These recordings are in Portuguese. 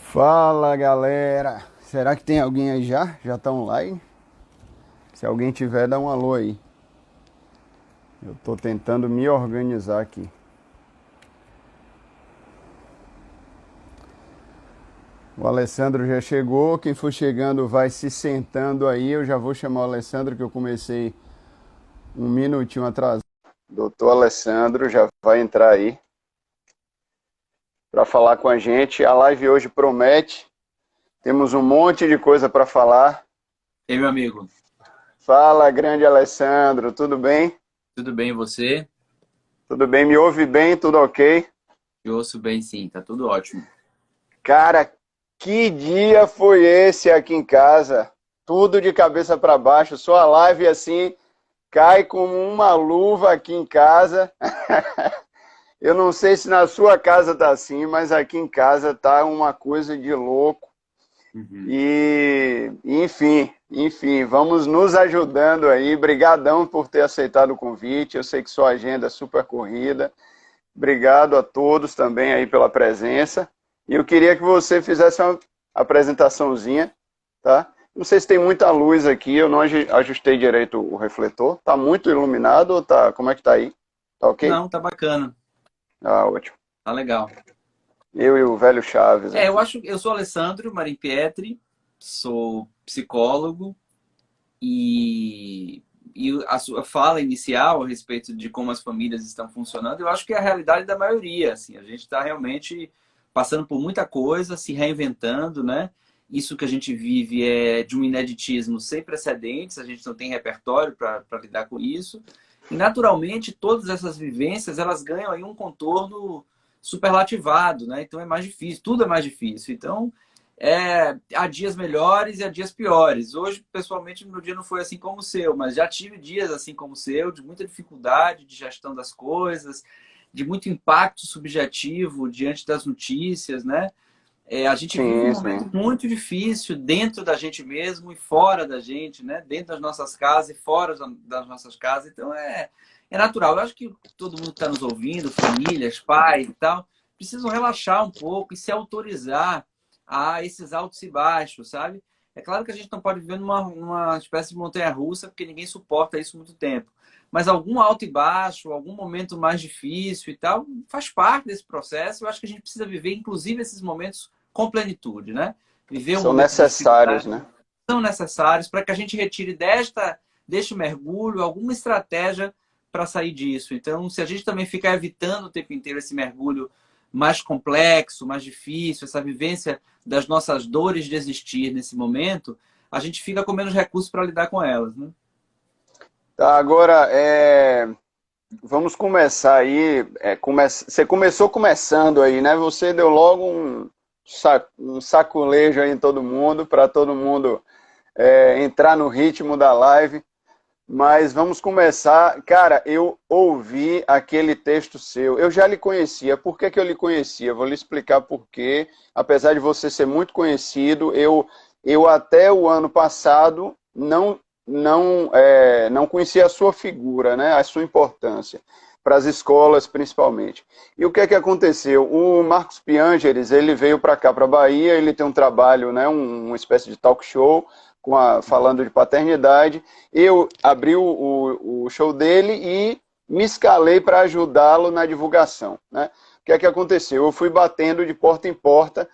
Fala galera, será que tem alguém aí já? Já tá online? Se alguém tiver, dá um alô aí. Eu tô tentando me organizar aqui. O Alessandro já chegou, quem for chegando vai se sentando aí. Eu já vou chamar o Alessandro que eu comecei um minutinho atrasado. Doutor Alessandro já vai entrar aí para falar com a gente. A live hoje promete. Temos um monte de coisa para falar. Ei, meu amigo, Fala, grande Alessandro, tudo bem? tudo bem e você? Tudo bem? Me ouve bem? Tudo ok? Eu ouço bem, sim, tá tudo ótimo. Cara, que dia foi esse aqui em casa? Tudo de cabeça para baixo, sua live assim cai como uma luva aqui em casa. Eu não sei se na sua casa tá assim, mas aqui em casa tá uma coisa de louco. Uhum. E, enfim, vamos nos ajudando aí. Brigadão por ter aceitado o convite. Eu sei que sua agenda é super corrida. Obrigado a todos também aí pela presença. E eu queria que você fizesse uma apresentaçãozinha, tá? Não sei se tem muita luz aqui, eu não ajustei direito o refletor. Tá muito iluminado ou tá? Como é que tá aí? Tá ok? Não, tá bacana, Ah, ótimo. tá legal. Eu e o velho Chaves Eu aqui. acho que eu sou Alessandro Marim Pietri, sou psicólogo e, e a sua fala inicial a respeito de como as famílias estão funcionando, eu acho que é a realidade da maioria, assim, a gente está realmente passando por muita coisa, se reinventando, né? Isso que a gente vive é de um ineditismo sem precedentes, a gente não tem repertório para lidar com isso. E naturalmente todas essas vivências elas ganham aí um contorno superlativado, né? Então é mais difícil, tudo é mais difícil. Então há dias melhores e há dias piores. Hoje, pessoalmente, meu dia não foi assim como o seu, mas já tive dias assim como o seu, de muita dificuldade de gestão das coisas, de muito impacto subjetivo diante das notícias, né? A gente vive um Sim, momento sim. muito difícil dentro da gente mesmo e fora da gente, né? Dentro das nossas casas e fora das nossas casas. Então é natural. Eu acho que todo mundo que está nos ouvindo, famílias, pais e tal, precisam relaxar um pouco e se autorizar a esses altos e baixos, sabe? É claro que a gente não pode viver numa espécie de montanha-russa, porque ninguém suporta isso muito tempo. Mas algum alto e baixo, algum momento mais difícil e tal, faz parte desse processo. Eu acho que a gente precisa viver, inclusive, esses momentos com plenitude, né? Viver um São momento de necessários, dificuldade né? são necessários para que a gente retire deste mergulho alguma estratégia para sair disso. Então, se a gente também ficar evitando o tempo inteiro esse mergulho mais complexo, mais difícil, essa vivência das nossas dores de existir nesse momento, a gente fica com menos recursos para lidar com elas, né? Tá, agora, vamos começar aí. Você começou começando aí, né? Você deu logo um saculejo aí em todo mundo, para todo mundo entrar no ritmo da live. Mas vamos começar. Cara, eu ouvi aquele texto seu. Eu já lhe conhecia. Por que que eu lhe conhecia? Vou lhe explicar por quê. Apesar de você ser muito conhecido, eu até o ano passado não conhecia a sua figura, né? A sua importância para as escolas principalmente. E o que é que aconteceu? O Marcos Piangeres, ele veio para cá, para a Bahia, ele tem um trabalho, né, uma espécie de talk show falando de paternidade. Eu abri o show dele e me escalei para ajudá-lo na divulgação. Né? O que é que aconteceu? Eu fui batendo de porta em porta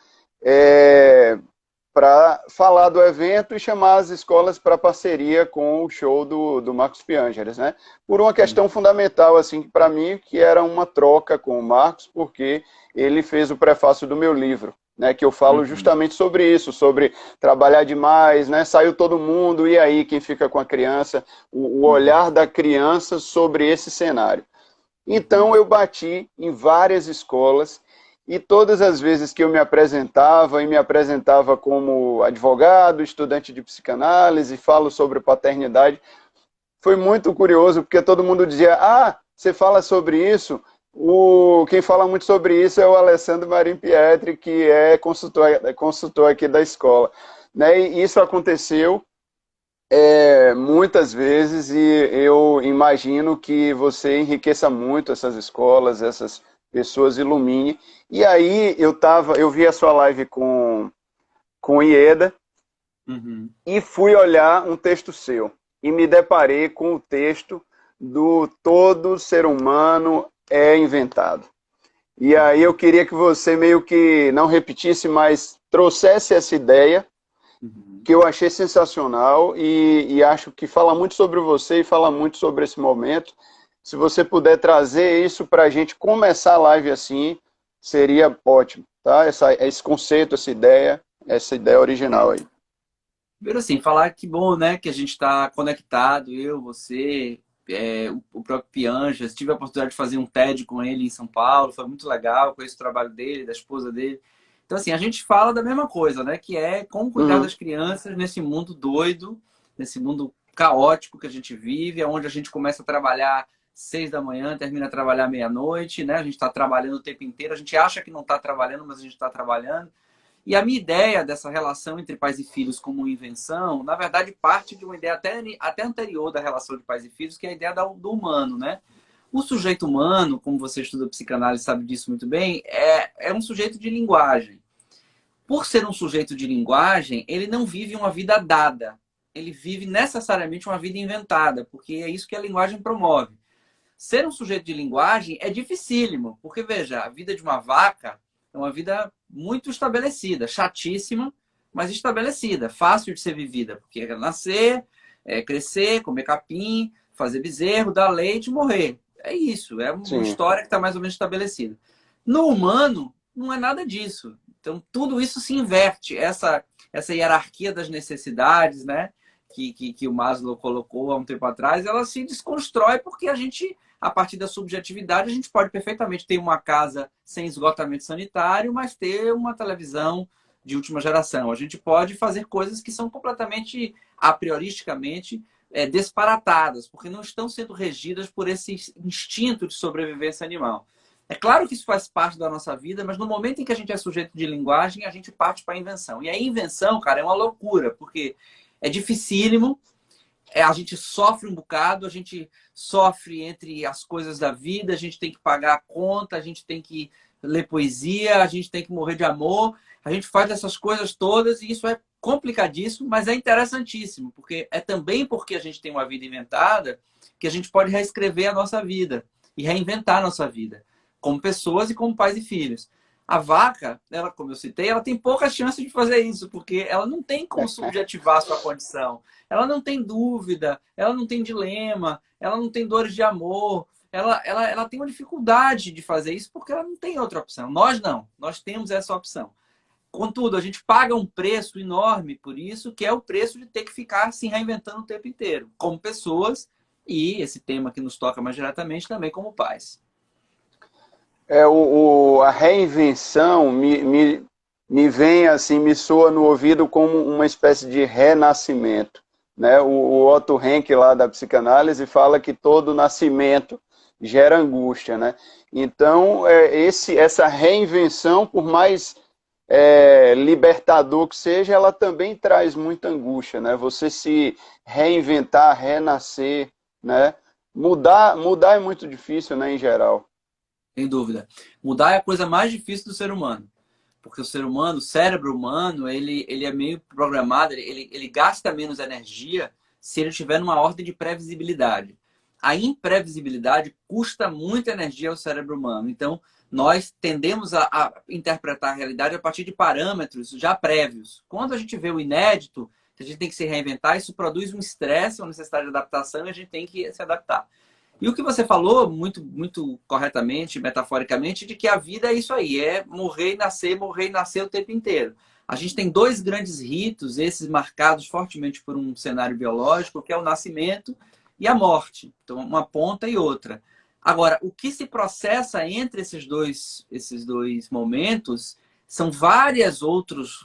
para falar do evento e chamar as escolas para parceria com o show do Marcos Piangeres, né? Por uma questão fundamental, assim, para mim, que era uma troca com o Marcos, porque ele fez o prefácio do meu livro, né? Que eu falo Uhum. justamente sobre isso, sobre trabalhar demais, né? Saiu todo mundo, e aí quem fica com a criança? O Uhum. olhar da criança sobre esse cenário. Então Uhum. eu bati em várias escolas e todas as vezes que eu me apresentava, e me apresentava como advogado, estudante de psicanálise, falo sobre paternidade, foi muito curioso, porque todo mundo dizia: Ah, você fala sobre isso? Quem fala muito sobre isso é o Alessandro Marim Pietri, que consultor aqui da escola. Né? E isso aconteceu muitas vezes, e eu imagino que você enriqueça muito essas escolas, pessoas ilumine. E aí eu vi a sua live com o Ieda Uhum. e fui olhar um texto seu. E me deparei com o texto do todo ser humano é inventado. E aí eu queria que você meio que não repetisse, mas trouxesse essa ideia Uhum. que eu achei sensacional e acho que fala muito sobre você e fala muito sobre esse momento. Se você puder trazer isso para a gente começar a live assim, seria ótimo, tá? Esse conceito, essa ideia original aí. Primeiro assim, falar que bom, né, que a gente está conectado, eu, você, o próprio Pianjas. Tive a oportunidade de fazer um TED com ele em São Paulo, foi muito legal, conheço o trabalho dele, da esposa dele. Então, assim, a gente fala da mesma coisa, né, que é como cuidar Uhum, das crianças nesse mundo doido, nesse mundo caótico que a gente vive, onde a gente começa a trabalhar 6 da manhã, termina a trabalhar meia-noite, né, a gente está trabalhando o tempo inteiro, a gente acha que não está trabalhando, mas a gente está trabalhando. E a minha ideia dessa relação entre pais e filhos como invenção, na verdade, parte de uma ideia até anterior da relação de pais e filhos, que é a ideia do humano, né? O sujeito humano, como você estuda psicanálise sabe disso muito bem, é um sujeito de linguagem. Por ser um sujeito de linguagem, ele não vive uma vida dada. Ele vive necessariamente uma vida inventada, porque é isso que a linguagem promove. Ser um sujeito de linguagem é dificílimo, porque veja, a vida de uma vaca é uma vida muito estabelecida, chatíssima, mas estabelecida, fácil de ser vivida, porque é nascer, crescer, comer capim, fazer bezerro, dar leite e morrer. É isso, é uma sim. história que está mais ou menos estabelecida. No humano, não é nada disso. Então, tudo isso se inverte. Essa hierarquia das necessidades, né, que o Maslow colocou há um tempo atrás, ela se desconstrói porque a gente, a partir da subjetividade, a gente pode perfeitamente ter uma casa sem esgotamento sanitário, mas ter uma televisão de última geração. A gente pode fazer coisas que são completamente, a prioristicamente, disparatadas, porque não estão sendo regidas por esse instinto de sobrevivência animal. É claro que isso faz parte da nossa vida, mas no momento em que a gente é sujeito de linguagem, a gente parte para a invenção. E a invenção, cara, é uma loucura, porque é dificílimo, a gente sofre um bocado, a gente sofre entre as coisas da vida, a gente tem que pagar a conta, a gente tem que ler poesia, a gente tem que morrer de amor, a gente faz essas coisas todas e isso é complicadíssimo, mas é interessantíssimo, porque é também porque a gente tem uma vida inventada que a gente pode reescrever a nossa vida e reinventar a nossa vida, como pessoas e como pais e filhos. A vaca, ela, como eu citei, ela tem poucas chances de fazer isso, porque ela não tem como subjetivar a sua condição. Ela não tem dúvida, ela não tem dilema, ela não tem dores de amor. Ela tem uma dificuldade de fazer isso porque ela não tem outra opção. Nós não, nós temos essa opção. Contudo, a gente paga um preço enorme por isso, que é o preço de ter que ficar se reinventando o tempo inteiro, como pessoas e esse tema que nos toca mais diretamente também como pais. A reinvenção me vem assim, me soa no ouvido como uma espécie de renascimento, né? O Otto Henck lá da psicanálise fala que todo nascimento gera angústia, né? Então, essa reinvenção, por mais libertador que seja, ela também traz muita angústia, né? Você se reinventar, renascer, né? Mudar é muito difícil, né, em geral. Sem dúvida. Mudar é a coisa mais difícil do ser humano. Porque o ser humano, o cérebro humano, ele é meio programado, ele gasta menos energia se ele estiver numa ordem de previsibilidade. A imprevisibilidade custa muita energia ao cérebro humano. Então, nós tendemos a interpretar a realidade a partir de parâmetros já prévios. Quando a gente vê o inédito, que a gente tem que se reinventar, isso produz um estresse, uma necessidade de adaptação e a gente tem que se adaptar. E o que você falou, muito, muito corretamente, metaforicamente, de que a vida é isso aí, é morrer e nascer o tempo inteiro. A gente tem dois grandes ritos, esses marcados fortemente por um cenário biológico, que é o nascimento e a morte. Então, uma ponta e outra. Agora, o que se processa entre esses dois momentos são vários outros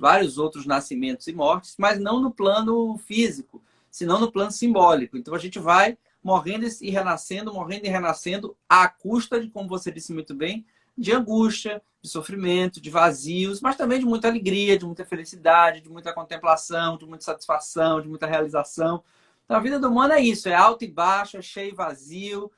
nascimentos e mortes, mas não no plano físico, senão no plano simbólico. Então, a gente vai morrendo e renascendo, à custa de, como você disse muito bem, de angústia, de sofrimento, de vazios, mas também de muita alegria, de muita felicidade, de muita contemplação, de muita satisfação, de muita realização. Então, a vida do humano é isso, é alto e baixo, é cheio e vazio,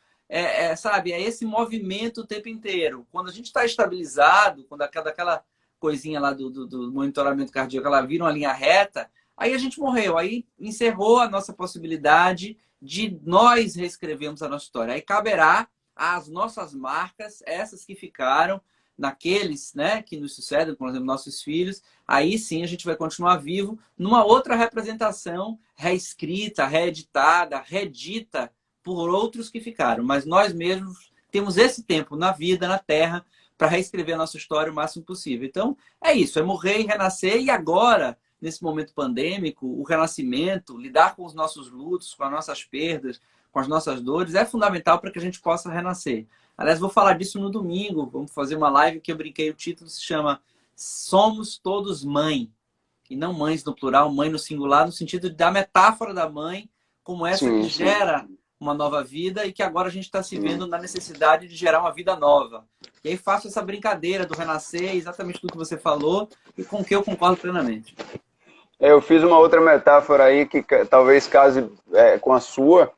sabe, é esse movimento o tempo inteiro. Quando a gente está estabilizado, quando aquela coisinha lá do monitoramento cardíaco, ela vira uma linha reta, aí a gente morreu. Aí encerrou a nossa possibilidade de nós reescrevermos a nossa história. Aí caberá às nossas marcas, essas que ficaram, naqueles, né, que nos sucedem, por exemplo, nossos filhos, aí sim a gente vai continuar vivo numa outra representação reescrita, reeditada, redita por outros que ficaram. Mas nós mesmos temos esse tempo na vida, na Terra, para reescrever a nossa história o máximo possível. Então, é isso, é morrer e renascer. E agora, nesse momento pandêmico, o renascimento, lidar com os nossos lutos, com as nossas perdas, com as nossas dores, é fundamental para que a gente possa renascer. Aliás, vou falar disso no domingo. Vamos fazer uma live que eu brinquei. O título se chama Somos Todos Mãe. E não mães no plural, mãe no singular, no sentido da metáfora da mãe, como essa que Sim, sim, gera uma nova vida e que agora a gente está se sim. vendo na necessidade de gerar uma vida nova. E aí faço essa brincadeira do renascer, exatamente tudo que você falou, e com o que eu concordo plenamente. Eu fiz uma outra metáfora aí que talvez case com a sua,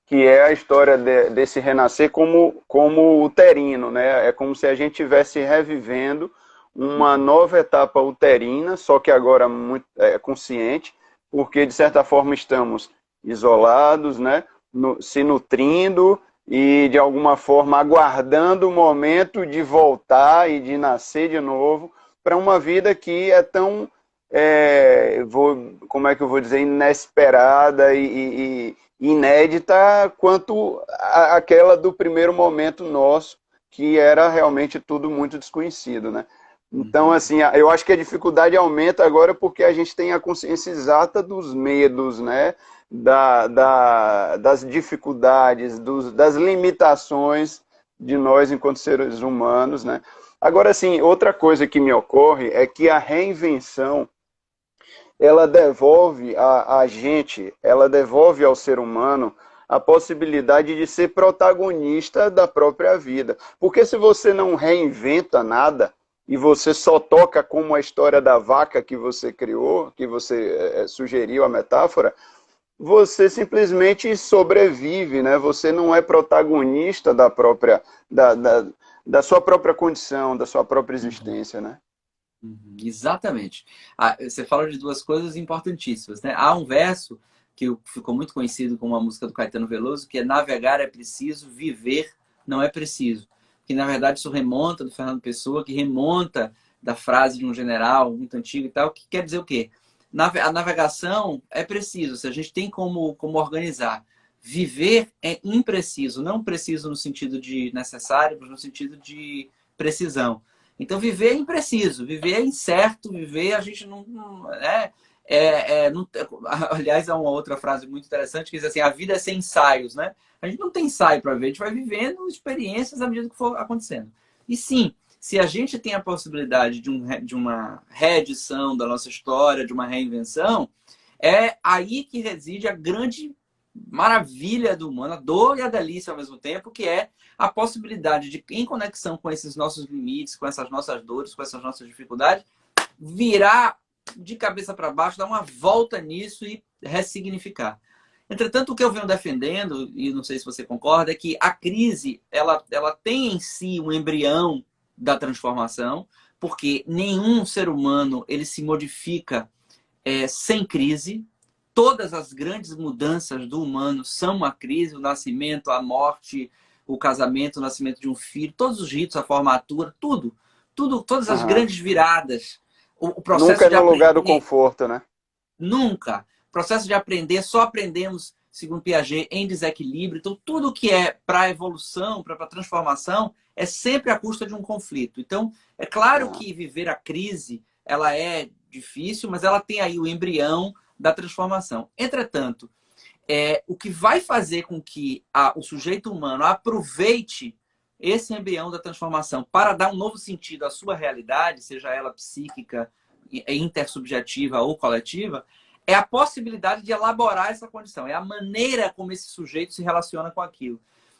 que é a história desse renascer como uterino, né? É como se a gente estivesse revivendo uma nova etapa uterina, só que agora muito consciente, porque de certa forma estamos isolados, né? Se nutrindo e de alguma forma aguardando o momento de voltar e de nascer de novo para uma vida que é tão, como é que eu vou dizer, inesperada e inédita quanto aquela do primeiro momento nosso, que era realmente tudo muito desconhecido, né? Então, Uhum. assim, eu acho que a dificuldade aumenta agora porque a gente tem a consciência exata dos medos, né? Das dificuldades, das limitações de nós enquanto seres humanos, né? Agora, assim, outra coisa que me ocorre é que a reinvenção ela devolve a gente, ela devolve ao ser humano a possibilidade de ser protagonista da própria vida. Porque se você não reinventa nada e você só toca como a história da vaca que você criou, que você sugeriu a metáfora, você simplesmente sobrevive, né? Você não é protagonista da sua própria condição, da sua própria Uhum. existência, né? Uhum, exatamente. Você fala de duas coisas importantíssimas, né? Há um verso que ficou muito conhecido como uma música do Caetano Veloso, que é navegar é preciso, viver não é preciso. Que na verdade isso remonta do Fernando Pessoa, que remonta da frase de um general muito antigo e tal, que quer dizer o quê? A navegação é preciso, se a gente tem como organizar. Viver é impreciso, não preciso no sentido de necessário, mas no sentido de precisão. Então, viver é impreciso, viver é incerto, viver a gente não não, aliás, há uma outra frase muito interessante que diz assim: a vida é sem ensaios, né? A gente não tem ensaio para ver, a gente vai vivendo experiências à medida que for acontecendo. E sim, se a gente tem a possibilidade de uma reedição da nossa história, de uma reinvenção, é aí que reside a grande maravilha do humano, a dor e a delícia ao mesmo tempo, que é a possibilidade de, em conexão com esses nossos limites, com essas nossas dores, com essas nossas dificuldades, virar de cabeça para baixo, dar uma volta nisso e ressignificar. Entretanto, o que eu venho defendendo, e não sei se você concorda, é que a crise ela tem em si um embrião da transformação, porque nenhum ser humano ele se modifica sem crise. Todas as grandes mudanças do humano são uma crise: o nascimento, a morte, o casamento, o nascimento de um filho, todos os ritos, a formatura, tudo, todas as Uhum. grandes viradas, o Nunca processo é de no lugar do aprender, conforto, né? nunca. O processo de aprender, só aprendemos, segundo Piaget, em desequilíbrio. Então, tudo que é para a evolução, para a transformação, é sempre à custa de um conflito. Então, é claro Uhum. que viver a crise, ela é difícil, mas ela tem aí o embrião da transformação. Entretanto, o que vai fazer com que o sujeito humano aproveite esse embrião da transformação para dar um novo sentido à sua realidade, seja ela psíquica, intersubjetiva ou coletiva, é a possibilidade de elaborar essa condição, é a maneira como esse sujeito se relaciona com aquilo.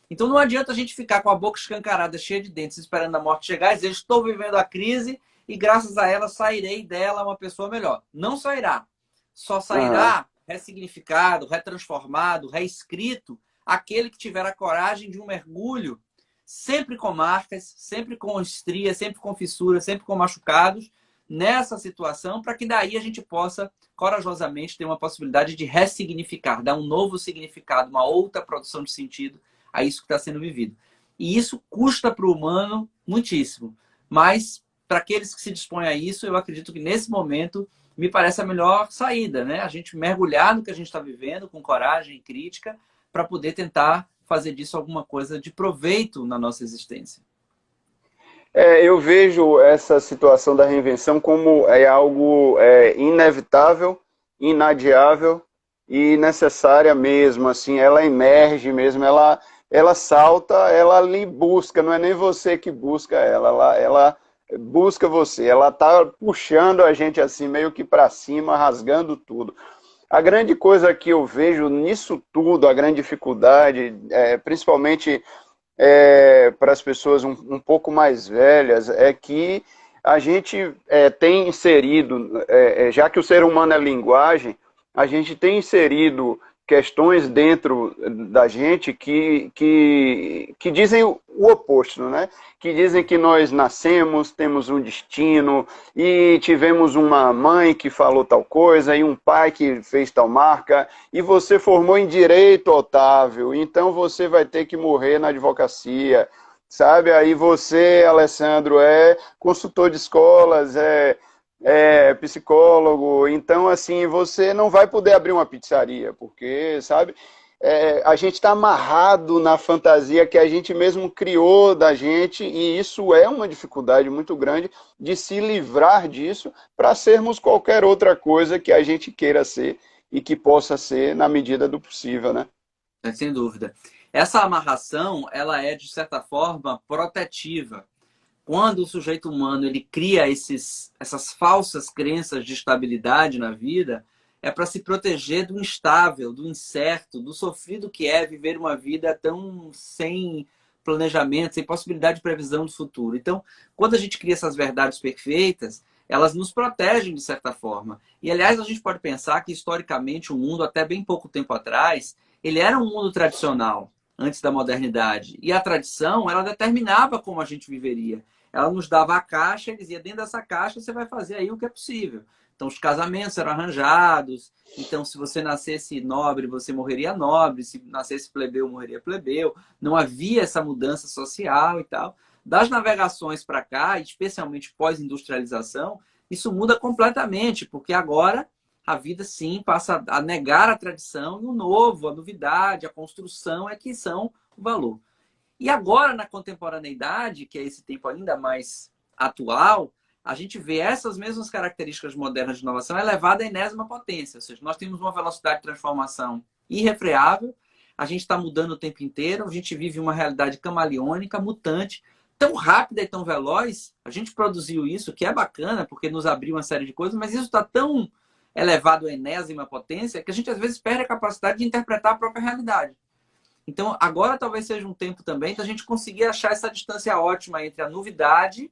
Então não adianta a gente ficar com a boca escancarada, cheia de dentes, esperando a morte chegar e dizer: estou vivendo a crise e graças a ela sairei dela uma pessoa melhor. Não sairá. Só Uhum. sairá ressignificado, retransformado, reescrito aquele que tiver a coragem de um mergulho, sempre com marcas, sempre com estrias, sempre com fissuras, sempre com machucados, nessa situação, para que daí a gente possa corajosamente ter uma possibilidade de ressignificar, dar um novo significado, uma outra produção de sentido a isso que está sendo vivido. E isso custa para o humano muitíssimo. Mas, para aqueles que se dispõem a isso, eu acredito que nesse momento me parece a melhor saída, né? A gente mergulhar no que a gente está vivendo com coragem e crítica para poder tentar fazer disso alguma coisa de proveito na nossa existência. Eu vejo essa situação da reinvenção como algo inevitável, inadiável e necessária mesmo. Assim, ela emerge mesmo, ela salta, ela lhe busca. Não é nem você que busca ela busca você. Ela está puxando a gente assim meio que para cima, rasgando tudo. A grande coisa que eu vejo nisso tudo, a grande dificuldade, principalmente para as pessoas um pouco mais velhas, é que a gente tem inserido, já que o ser humano é linguagem, a gente tem inserido questões dentro da gente que dizem o oposto, né? Que dizem que nós nascemos, temos um destino e tivemos uma mãe que falou tal coisa e um pai que fez tal marca e você formou em direito, Otávio, então você vai ter que morrer na advocacia, sabe? Aí você, Alessandro, é consultor de escolas, psicólogo, então assim, você não vai poder abrir uma pizzaria, porque, sabe, a gente está amarrado na fantasia que a gente mesmo criou da gente, e isso é uma dificuldade muito grande de se livrar disso para sermos qualquer outra coisa que a gente queira ser e que possa ser na medida do possível, né? Sem dúvida. Essa amarração, ela é, de certa forma, protetiva. Quando o sujeito humano ele cria essas falsas crenças de estabilidade na vida, é para se proteger do instável, do incerto, do sofrido que é viver uma vida tão sem planejamento, sem possibilidade de previsão do futuro. Então, quando a gente cria essas verdades perfeitas, elas nos protegem de certa forma. E, aliás, a gente pode pensar que, historicamente, o mundo, até bem pouco tempo atrás, ele era um mundo tradicional, antes da modernidade. E a tradição, ela determinava como a gente viveria. Ela nos dava a caixa e dizia, dentro dessa caixa você vai fazer aí o que é possível. Então, os casamentos eram arranjados. Então, se você nascesse nobre, você morreria nobre. Se nascesse plebeu, morreria plebeu. Não havia essa mudança social e tal. Das navegações para cá, especialmente pós-industrialização, isso muda completamente, porque agora a vida, sim, passa a negar a tradição e o novo, a novidade, a construção é que são o valor. E agora, na contemporaneidade, que é esse tempo ainda mais atual, a gente vê essas mesmas características modernas de inovação elevada à enésima potência. Ou seja, nós temos uma velocidade de transformação irrefreável, a gente está mudando o tempo inteiro, a gente vive uma realidade camaleônica, mutante, tão rápida e tão veloz. A gente produziu isso, que é bacana, porque nos abriu uma série de coisas, mas isso está tão elevado à enésima potência que a gente às vezes perde a capacidade de interpretar a própria realidade. Então, agora talvez seja um tempo também da gente conseguir achar essa distância ótima entre a novidade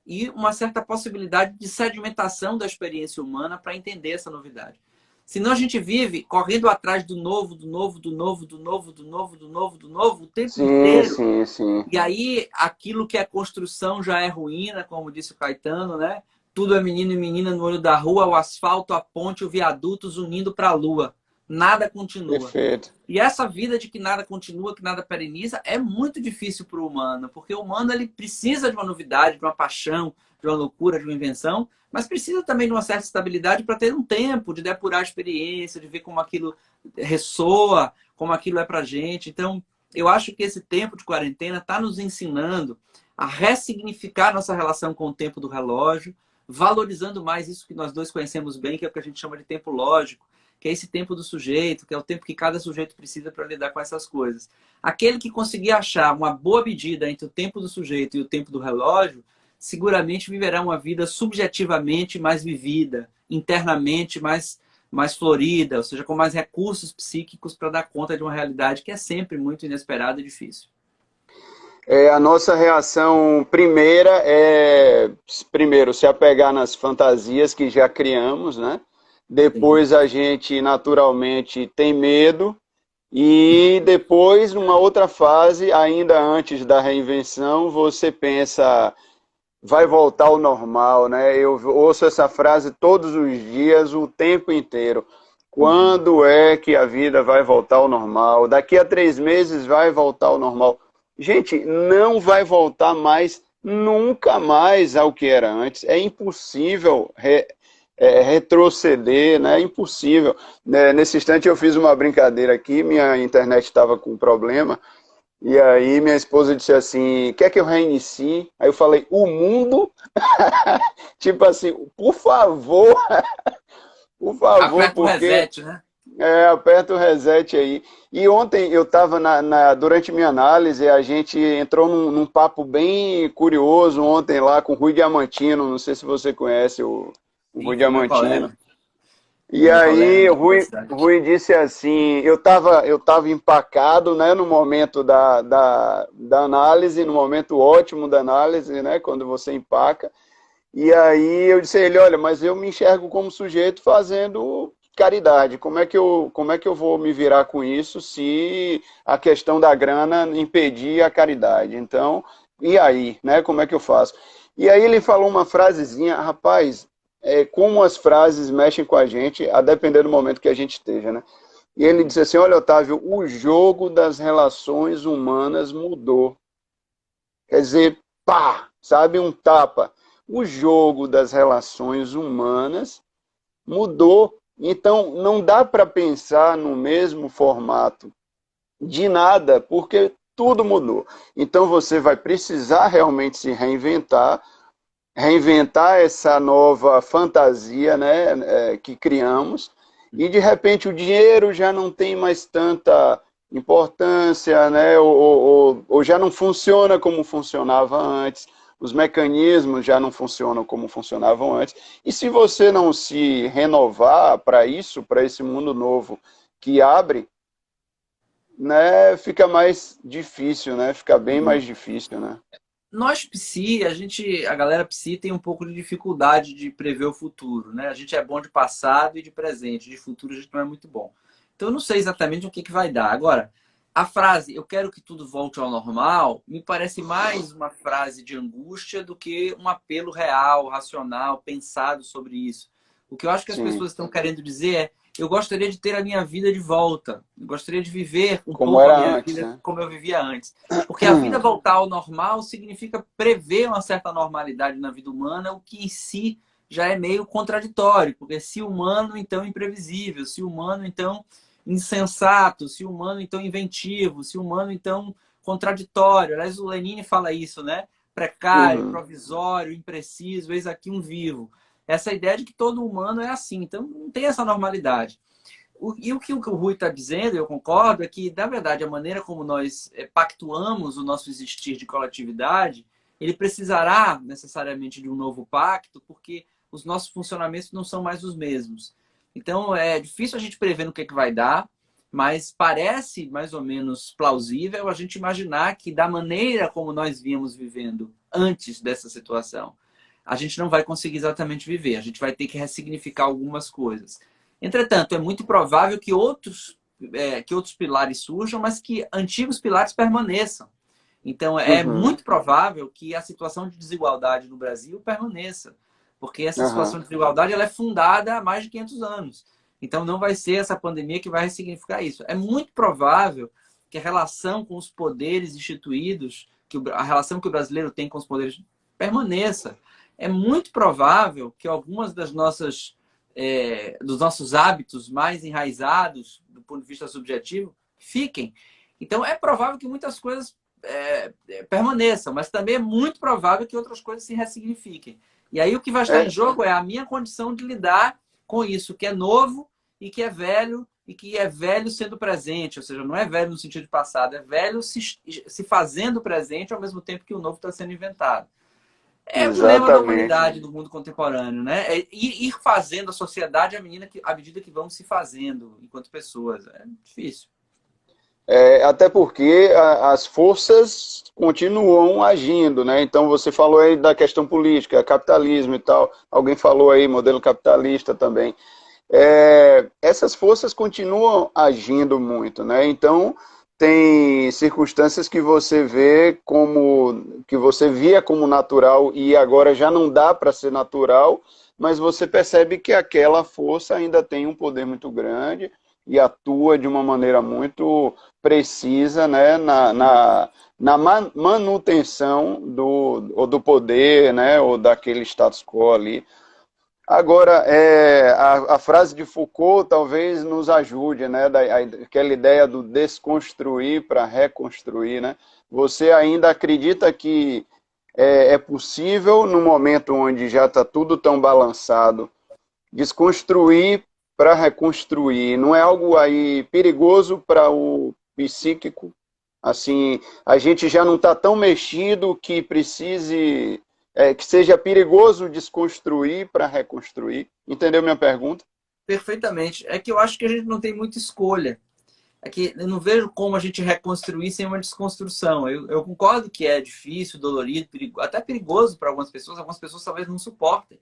e uma certa possibilidade de sedimentação da experiência humana para entender essa novidade. Senão a gente vive correndo atrás do novo, do novo, do novo, do novo, do novo, do novo, do novo, o tempo Sim, inteiro. sim, sim. E aí, aquilo que é construção já é ruína, como disse o Caetano, né? Tudo é menino e menina no olho da rua, o asfalto, a ponte, o viaduto unindo para a lua. Nada continua. Perfeito. E essa vida de que nada continua, que nada pereniza, é muito difícil para o humano, porque o humano ele precisa de uma novidade, de uma paixão, de uma loucura, de uma invenção, mas precisa também de uma certa estabilidade para ter um tempo de depurar a experiência, de ver como aquilo ressoa, como aquilo é para a gente. Então, eu acho que esse tempo de quarentena está nos ensinando a ressignificar nossa relação com o tempo do relógio, valorizando mais isso que nós dois conhecemos bem, que é o que a gente chama de tempo lógico, que é esse tempo do sujeito, que é o tempo que cada sujeito precisa para lidar com essas coisas. Aquele que conseguir achar uma boa medida entre o tempo do sujeito e o tempo do relógio, seguramente viverá uma vida subjetivamente mais vivida, internamente mais florida, ou seja, com mais recursos psíquicos para dar conta de uma realidade que é sempre muito inesperada e difícil. A nossa reação primeira primeiro, se apegar nas fantasias que já criamos, né? Depois a gente naturalmente tem medo E depois, numa outra fase, ainda antes da reinvenção, você pensa, vai voltar ao normal, né? Eu ouço essa frase todos os dias, o tempo inteiro. Uhum. Quando é que a vida vai voltar ao normal? Daqui a 3 meses vai voltar ao normal. Gente, não vai voltar mais, nunca mais ao que era antes. É impossível retroceder, né? É impossível. Né? Nesse instante eu fiz uma brincadeira aqui, minha internet estava com problema. E aí minha esposa disse assim, quer que eu reinicie? Aí eu falei, o mundo? Tipo assim, por favor, Aperta o porque reset, né? aperta o reset aí. E ontem eu estava durante minha análise, a gente entrou num papo bem curioso ontem lá com o Rui Diamantino, não sei se você conhece o Sim, Rui foi meu Diamantino. colega. Foi E meu colega aí, na o Rui, universidade. Rui disse assim, eu tava empacado, né, no momento da análise, no momento ótimo da análise, né, quando você empaca. E aí eu disse a ele, olha, mas eu me enxergo como sujeito fazendo caridade. Como é que eu vou me virar com isso se a questão da grana impedir a caridade? Então, e aí, né, como é que eu faço? E aí ele falou uma frasezinha, rapaz, como as frases mexem com a gente, a depender do momento que a gente esteja, né? E ele Uhum. disse assim, olha, Otávio, o jogo das relações humanas mudou. Quer dizer, pá, sabe, um tapa. O jogo das relações humanas mudou. Então, não dá para pensar no mesmo formato de nada, porque tudo mudou. Então, você vai precisar realmente se reinventar essa nova fantasia, né, que criamos, e de repente o dinheiro já não tem mais tanta importância, né, ou já não funciona como funcionava antes, os mecanismos já não funcionam como funcionavam antes, e se você não se renovar para isso, para esse mundo novo que abre, né, fica mais difícil, né, fica bem mais Uhum. difícil, né. Nós psi, a galera psi tem um pouco de dificuldade de prever o futuro, né? A gente é bom de passado e de presente, de futuro a gente não é muito bom. Então eu não sei exatamente o que vai dar. Agora, a frase "eu quero que tudo volte ao normal" me parece mais uma frase de angústia do que um apelo real, racional, pensado sobre isso. O que eu acho que as Sim, pessoas estão querendo dizer é: eu gostaria de ter a minha vida de volta. Eu gostaria de viver um como pouco a era minha antes, vida né. como eu vivia antes. Porque a vida voltar ao normal significa prever uma certa normalidade na vida humana, o que em si já é meio contraditório, porque se humano, então imprevisível, se humano, então insensato, se humano, então inventivo, se humano, então contraditório. Aliás, o Lenin fala isso, né? Precário, Uhum. provisório, impreciso, eis aqui um vivo. Essa ideia de que todo humano é assim, então não tem essa normalidade. E o que o Rui está dizendo, eu concordo, é que, na verdade, a maneira como nós pactuamos o nosso existir de coletividade, ele precisará necessariamente de um novo pacto, porque os nossos funcionamentos não são mais os mesmos. Então, é difícil a gente prever no que vai dar, mas parece mais ou menos plausível a gente imaginar que, da maneira como nós vínhamos vivendo antes dessa situação, a gente não vai conseguir exatamente viver, a gente vai ter que ressignificar algumas coisas. Entretanto, é muito provável que outros pilares surjam, mas que antigos pilares permaneçam. Então, é Uhum. muito provável que a situação de desigualdade no Brasil permaneça, porque essa situação Aham. de desigualdade ela é fundada há mais de 500 anos. Então, não vai ser essa pandemia que vai ressignificar isso. É muito provável que a relação com os poderes instituídos, a relação que o brasileiro tem com os poderes permaneça. É muito provável que algumas dos nossos hábitos mais enraizados, do ponto de vista subjetivo, fiquem. Então, é provável que muitas coisas permaneçam, mas também é muito provável que outras coisas se ressignifiquem. E aí o que vai estar em É, jogo é a minha condição de lidar com isso, que é novo e que é velho, e que é velho sendo presente, ou seja, não é velho no sentido de passado, é velho se fazendo presente ao mesmo tempo que o novo está sendo inventado. É o dilema da exatamente. humanidade do mundo contemporâneo, né? É ir fazendo a sociedade à medida que vamos se fazendo enquanto pessoas. É difícil. Até porque as forças continuam agindo, né? Então você falou aí da questão política, capitalismo e tal. Alguém falou aí modelo capitalista também. essas forças continuam agindo muito, né? Então, tem circunstâncias que você vê como, que você via como natural e agora já não dá para ser natural, mas você percebe que aquela força ainda tem um poder muito grande e atua de uma maneira muito precisa, né, na manutenção ou do poder, né, ou daquele status quo ali. Agora, a frase de Foucault talvez nos ajude, né? Aquela ideia do desconstruir para reconstruir, né? Você ainda acredita que é possível, no momento onde já está tudo tão balançado, desconstruir para reconstruir? Não é algo aí perigoso para o psíquico? Assim, a gente já não está tão mexido que precise, que seja perigoso desconstruir para reconstruir. Entendeu minha pergunta? Perfeitamente. É que eu acho que a gente não tem muita escolha. É que eu não vejo como a gente reconstruir sem uma desconstrução. Eu concordo que é difícil, dolorido, até perigoso para algumas pessoas. Algumas pessoas talvez não suportem.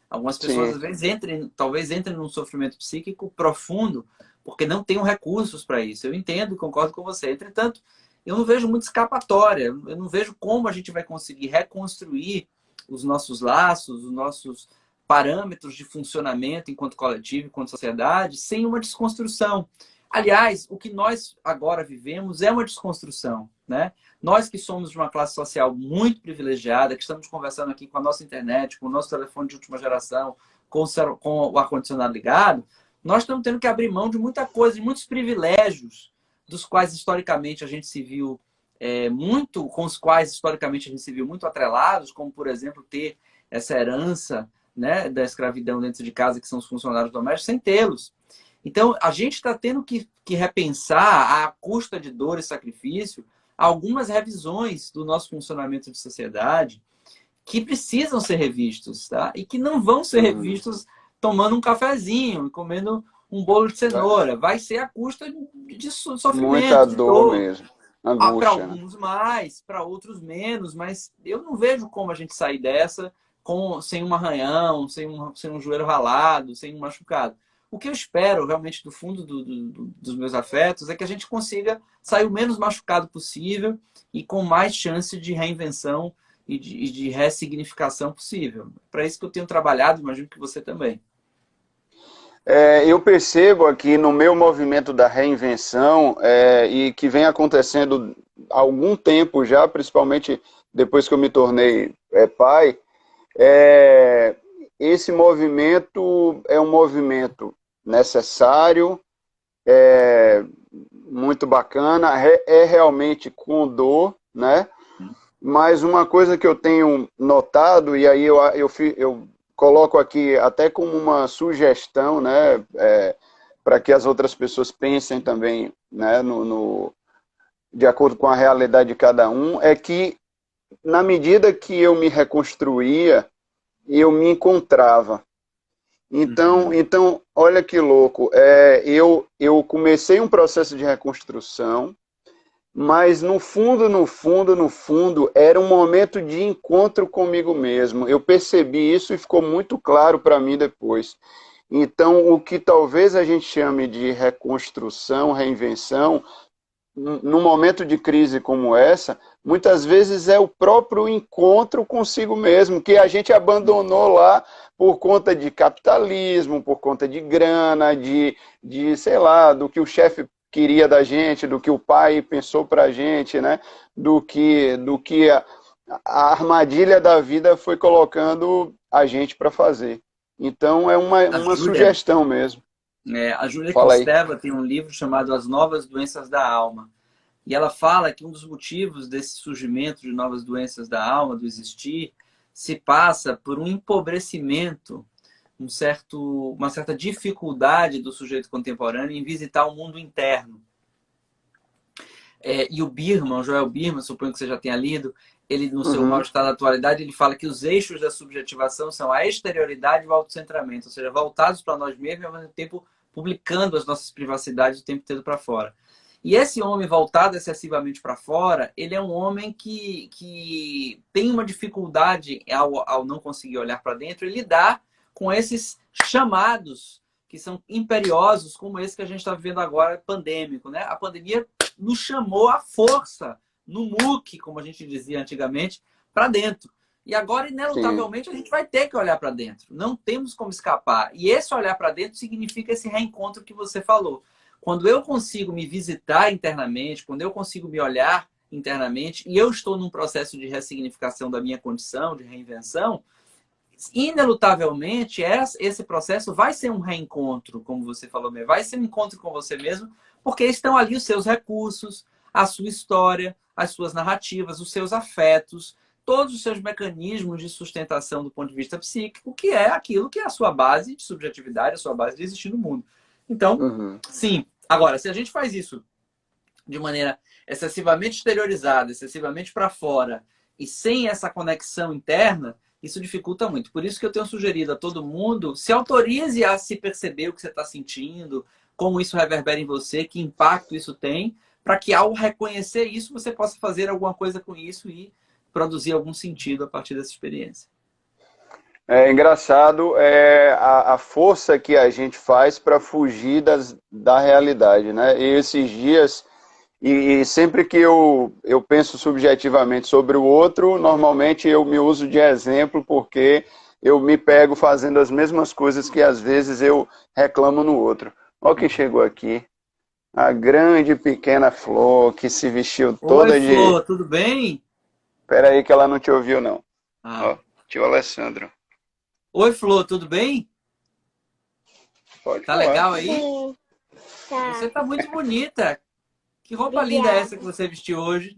Algumas pessoas, Sim. às vezes, talvez entrem num sofrimento psíquico profundo porque não tenham recursos para isso. Eu entendo e concordo com você. Entretanto, eu não vejo muita escapatória. Eu não vejo como a gente vai conseguir reconstruir os nossos laços, os nossos parâmetros de funcionamento enquanto coletivo, enquanto sociedade, sem uma desconstrução. Aliás, o que nós agora vivemos é uma desconstrução, né? Nós que somos de uma classe social muito privilegiada, que estamos conversando aqui com a nossa internet, com o nosso telefone de última geração, com o ar-condicionado ligado, nós estamos tendo que abrir mão de muita coisa, de muitos privilégios, dos quais historicamente a gente se viu com os quais historicamente a gente se viu muito atrelados, como por exemplo ter essa herança, né, da escravidão dentro de casa, que são os funcionários domésticos, sem tê-los. Então, a gente está tendo que repensar, à custa de dor e sacrifício, algumas revisões do nosso funcionamento de sociedade que precisam ser revistos, tá? E que não vão ser revistos tomando um cafezinho, comendo um bolo de cenoura. Vai ser à custa de Muita sofrimento, de dor dor. mesmo. Para Angústia, né? alguns mais, para outros menos, mas eu não vejo como a gente sair dessa sem um arranhão, sem um joelho ralado, sem um machucado. O que eu espero realmente do fundo dos meus afetos é que a gente consiga sair o menos machucado possível e com mais chance de reinvenção e de ressignificação possível. Para isso que eu tenho trabalhado, imagino que você também. Eu percebo aqui no meu movimento da reinvenção, e que vem acontecendo há algum tempo já, principalmente depois que eu me tornei pai, é, esse movimento é um movimento necessário, muito bacana, é realmente com dor, né? Mas uma coisa que eu tenho notado, e aí eu coloco aqui até como uma sugestão, né, para que as outras pessoas pensem também, né, de acordo com a realidade de cada um, é que na medida que eu me reconstruía, eu me encontrava. Então, olha que louco, eu comecei um processo de reconstrução, mas no fundo, no fundo, no fundo, era um momento de encontro comigo mesmo. Eu percebi isso e ficou muito claro para mim depois. Então, o que talvez a gente chame de reconstrução, reinvenção, num momento de crise como essa, muitas vezes é o próprio encontro consigo mesmo, que a gente abandonou lá por conta de capitalismo, por conta de grana, sei lá, do que o chefe queria da gente, do que o pai pensou pra gente, né? Do que a armadilha da vida foi colocando a gente para fazer. Então é A uma Júlia, sugestão mesmo. a Júlia Fala aí. Kristeva tem um livro chamado As Novas Doenças da Alma. E ela fala que um dos motivos desse surgimento de novas doenças da alma, do existir, se passa por um empobrecimento, uma certa dificuldade do sujeito contemporâneo em visitar o mundo interno. E o Birman, o Joel Birman, suponho que você já tenha lido, ele no seu Mal Uhum. Estado da Atualidade, ele fala que os eixos da subjetivação são a exterioridade e o autocentramento, ou seja, voltados para nós mesmos e ao mesmo tempo publicando as nossas privacidades o tempo todo para fora. E esse homem voltado excessivamente para fora, ele é um homem que tem uma dificuldade ao não conseguir olhar para dentro e lidar com esses chamados que são imperiosos, como esse que a gente está vivendo agora, pandêmico, né? A pandemia nos chamou à força, no muque, como a gente dizia antigamente, para dentro. E agora, Sim. inelutavelmente, a gente vai ter que olhar para dentro. Não temos como escapar. E esse olhar para dentro significa esse reencontro que você falou. Quando eu consigo me visitar internamente, quando eu consigo me olhar internamente, e eu estou num processo de ressignificação da minha condição, de reinvenção, inelutavelmente esse processo vai ser um reencontro, como você falou mesmo, vai ser um encontro com você mesmo, porque estão ali os seus recursos, a sua história, as suas narrativas, os seus afetos, todos os seus mecanismos de sustentação do ponto de vista psíquico, que é aquilo que é a sua base de subjetividade, a sua base de existir no mundo. Então, Uhum. sim. Agora, se a gente faz isso de maneira excessivamente exteriorizada, excessivamente para fora, e sem essa conexão interna, isso dificulta muito. Por isso que eu tenho sugerido a todo mundo, se autorize a se perceber o que você está sentindo, como isso reverbera em você, que impacto isso tem, para que ao reconhecer isso, você possa fazer alguma coisa com isso e produzir algum sentido a partir dessa experiência. É engraçado a força que a gente faz para fugir da realidade, né? E esses dias, e sempre que eu penso subjetivamente sobre o outro, normalmente eu me uso de exemplo porque eu me pego fazendo as mesmas coisas que às vezes eu reclamo no outro. Olha quem chegou aqui. A grande pequena Flor que se vestiu Oi, toda de. Flor, tudo bem? Pera aí que ela não te ouviu, não. Ah. Ó, tio Alessandro. Oi, Flor, tudo bem? Pode Tá falar. legal aí? Sim, Você tá. tá muito bonita. Que roupa linda é essa que Obrigada. você vestiu hoje?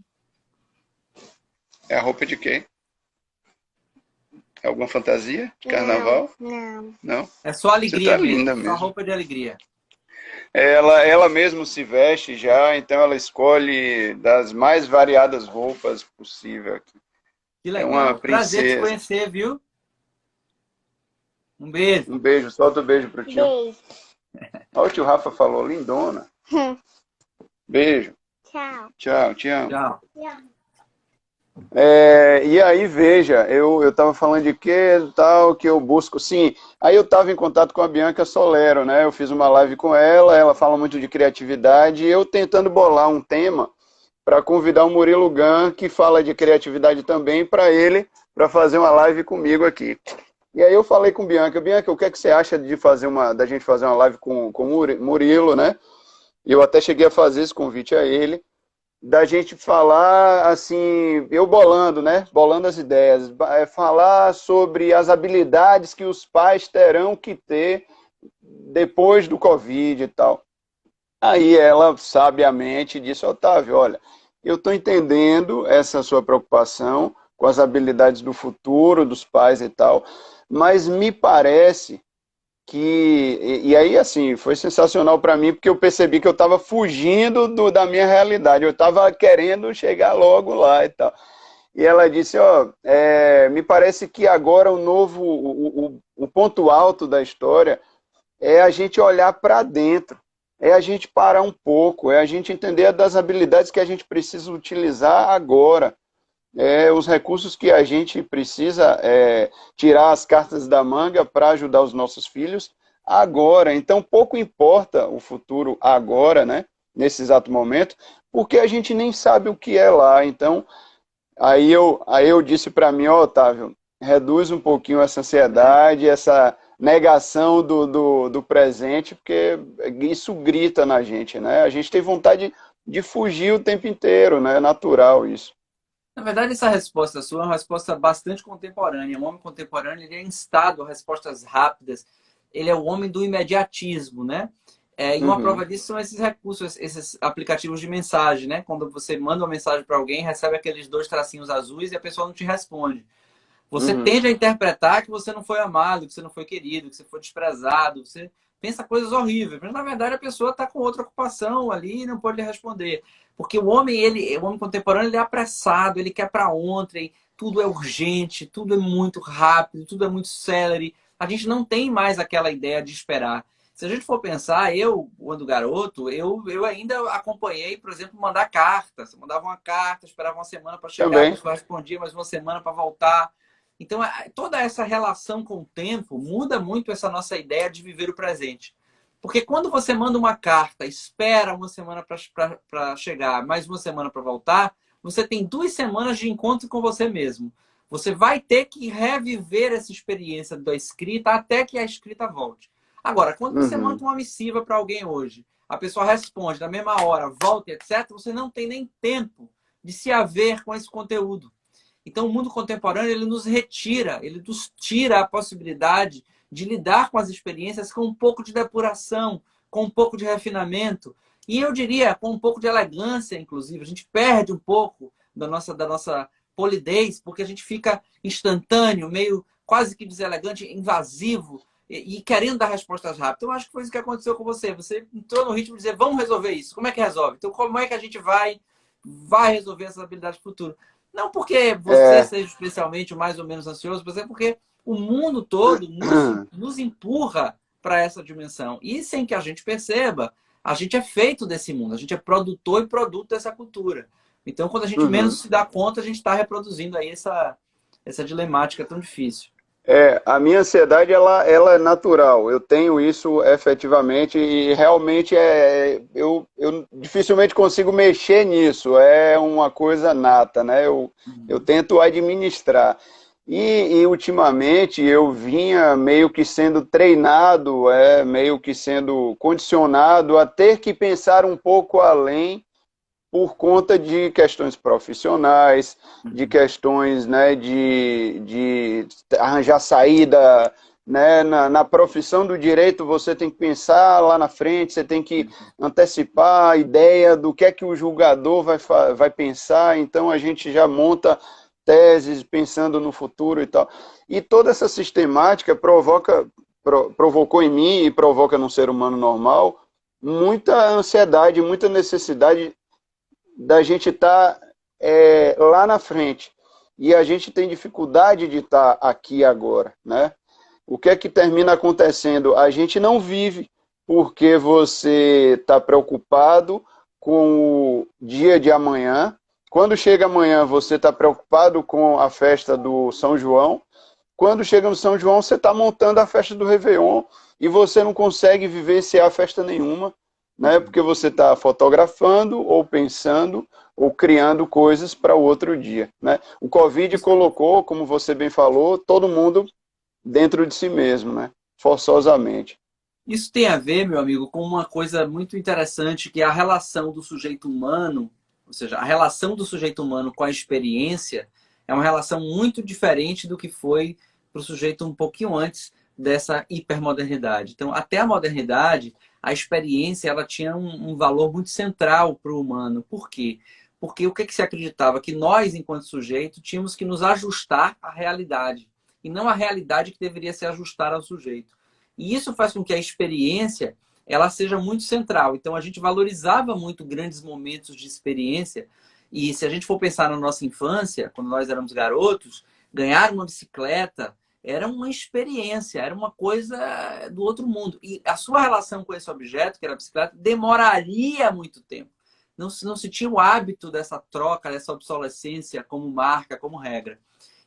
É a roupa de quem? É alguma fantasia? De Não, carnaval? não. Não? É só Você tá alegria mesmo, linda só mesmo. roupa de alegria. Ela mesmo se veste já, então ela escolhe das mais variadas roupas possível aqui. Que É uma legal. Prazer te princesa. conhecer, viu? Um beijo. Um beijo, solta o beijo pro tio. Beijo. Olha o tio Rafa falou, lindona. Beijo. Tchau. Tchau, te amo. Tchau. E aí, veja, eu estava falando de que tal, que eu busco. Sim, aí eu estava em contato com a Bianca Solero, né? Eu fiz uma live com ela fala muito de criatividade, e eu tentando bolar um tema para convidar o Murilo Gun, que fala de criatividade também, para fazer uma live comigo aqui. E aí eu falei com Bianca, Bianca, o que é que você acha de da gente fazer uma live com o Murilo, né? E eu até cheguei a fazer esse convite a ele da gente falar, assim, eu bolando, né? Bolando as ideias, falar sobre as habilidades que os pais terão que ter depois do Covid e tal. Aí ela, sabiamente, disse, Otávio, olha, eu estou entendendo essa sua preocupação com as habilidades do futuro dos pais e tal, mas me parece e aí, assim, foi sensacional para mim, porque eu percebi que eu estava fugindo da minha realidade, eu estava querendo chegar logo lá e tal. E ela disse, ó, me parece que agora o ponto alto da história é a gente olhar para dentro, é a gente parar um pouco, é a gente entender das habilidades que a gente precisa utilizar agora, os recursos que a gente precisa tirar as cartas da manga para ajudar os nossos filhos agora. Então, pouco importa o futuro agora, né? Nesse exato momento, porque a gente nem sabe o que é lá. Então, aí eu disse para mim, ó, Otávio, reduz um pouquinho essa ansiedade, essa negação do presente, porque isso grita na gente, né? A gente tem vontade de fugir o tempo inteiro, né? É natural isso. Na verdade, essa resposta sua é uma resposta bastante contemporânea. O homem contemporâneo ele é instado a respostas rápidas. Ele é o homem do imediatismo, né? E uma Uhum, prova disso são esses recursos, esses aplicativos de mensagem, né? Quando você manda uma mensagem para alguém, recebe aqueles dois tracinhos azuis e a pessoa não te responde. Você uhum. tende a interpretar que você não foi amado, que você não foi querido, que você foi desprezado, você pensa coisas horríveis. Mas, na verdade, a pessoa está com outra ocupação ali e não pode lhe responder. Porque o homem contemporâneo, ele é apressado, ele quer para ontem, tudo é urgente, tudo é muito rápido, tudo é muito célere. A gente não tem mais aquela ideia de esperar. Se a gente for pensar, eu, quando garoto, eu ainda acompanhei, por exemplo, mandar carta. Você mandava uma carta, esperava uma semana para chegar, a Também. pessoa respondia mais uma semana para voltar. Então, toda essa relação com o tempo muda muito essa nossa ideia de viver o presente. Porque quando você manda uma carta, espera uma semana para chegar, mais uma semana para voltar, você tem 2 semanas de encontro com você mesmo. Você vai ter que reviver essa experiência da escrita até que a escrita volte. Agora, quando você manda Uhum. uma missiva para alguém hoje, a pessoa responde na mesma hora, volta, etc., você não tem nem tempo de se haver com esse conteúdo. Então, o mundo contemporâneo, ele nos retira, ele nos tira a possibilidade de lidar com as experiências com um pouco de depuração, com um pouco de refinamento, e eu diria, com um pouco de elegância, inclusive. A gente perde um pouco da nossa polidez, porque a gente fica instantâneo, meio quase que deselegante, invasivo, e querendo dar respostas rápidas. Então, eu acho que foi isso que aconteceu com você. Você entrou no ritmo de dizer, vamos resolver isso. Como é que resolve? Então, como é que a gente vai resolver essas habilidades futuras? Não porque você É, seja especialmente mais ou menos ansioso, mas é porque o mundo todo nos empurra para essa dimensão. E sem que a gente perceba, a gente é feito desse mundo, a gente é produtor e produto dessa cultura. Então, quando a gente uhum. menos se dá conta, a gente está reproduzindo aí essa dilemática tão difícil. A minha ansiedade ela é natural. Eu tenho isso efetivamente e realmente eu dificilmente consigo mexer nisso. É uma coisa nata, né? Eu Uhum. tento administrar. E ultimamente eu vinha meio que sendo treinado, meio que sendo condicionado a ter que pensar um pouco além por conta de questões profissionais, de Uhum. questões, né, de arranjar saída, né, na profissão do direito você tem que pensar lá na frente, você tem que antecipar a ideia do que é que o julgador vai pensar, então a gente já monta teses pensando no futuro e tal. E toda essa sistemática provocou em mim e provoca num ser humano normal muita ansiedade, muita necessidade da gente estar lá na frente. E a gente tem dificuldade de estar aqui agora, né? O que é que termina acontecendo? A gente não vive porque você está preocupado com o dia de amanhã. Quando chega amanhã, você está preocupado com a festa do São João. Quando chega no São João, você está montando a festa do Réveillon e você não consegue vivenciar festa nenhuma, né? Uhum. Porque você está fotografando ou pensando ou criando coisas para o outro dia, né? O Covid Isso, colocou, como você bem falou, todo mundo dentro de si mesmo, né? Forçosamente. isso tem a ver, meu amigo, com uma coisa muito interessante, que é a relação do sujeito humano, ou seja, a relação do sujeito humano com a experiência é uma relação muito diferente do que foi para o sujeito um pouquinho antes dessa hipermodernidade. Então, até a modernidade, a experiência ela tinha um valor muito central para o humano. Por quê? Porque o que se acreditava? Que nós, enquanto sujeito, tínhamos que nos ajustar à realidade, e não a realidade que deveria se ajustar ao sujeito. E isso faz com que a experiência ela seja muito central. Então a gente valorizava muito grandes momentos de experiência. E se a gente for pensar na nossa infância, quando nós éramos garotos, ganhar uma bicicleta era uma experiência, era uma coisa do outro mundo. E a sua relação com esse objeto, que era a bicicleta, demoraria muito tempo. Não se tinha o hábito dessa troca, dessa obsolescência como marca, como regra.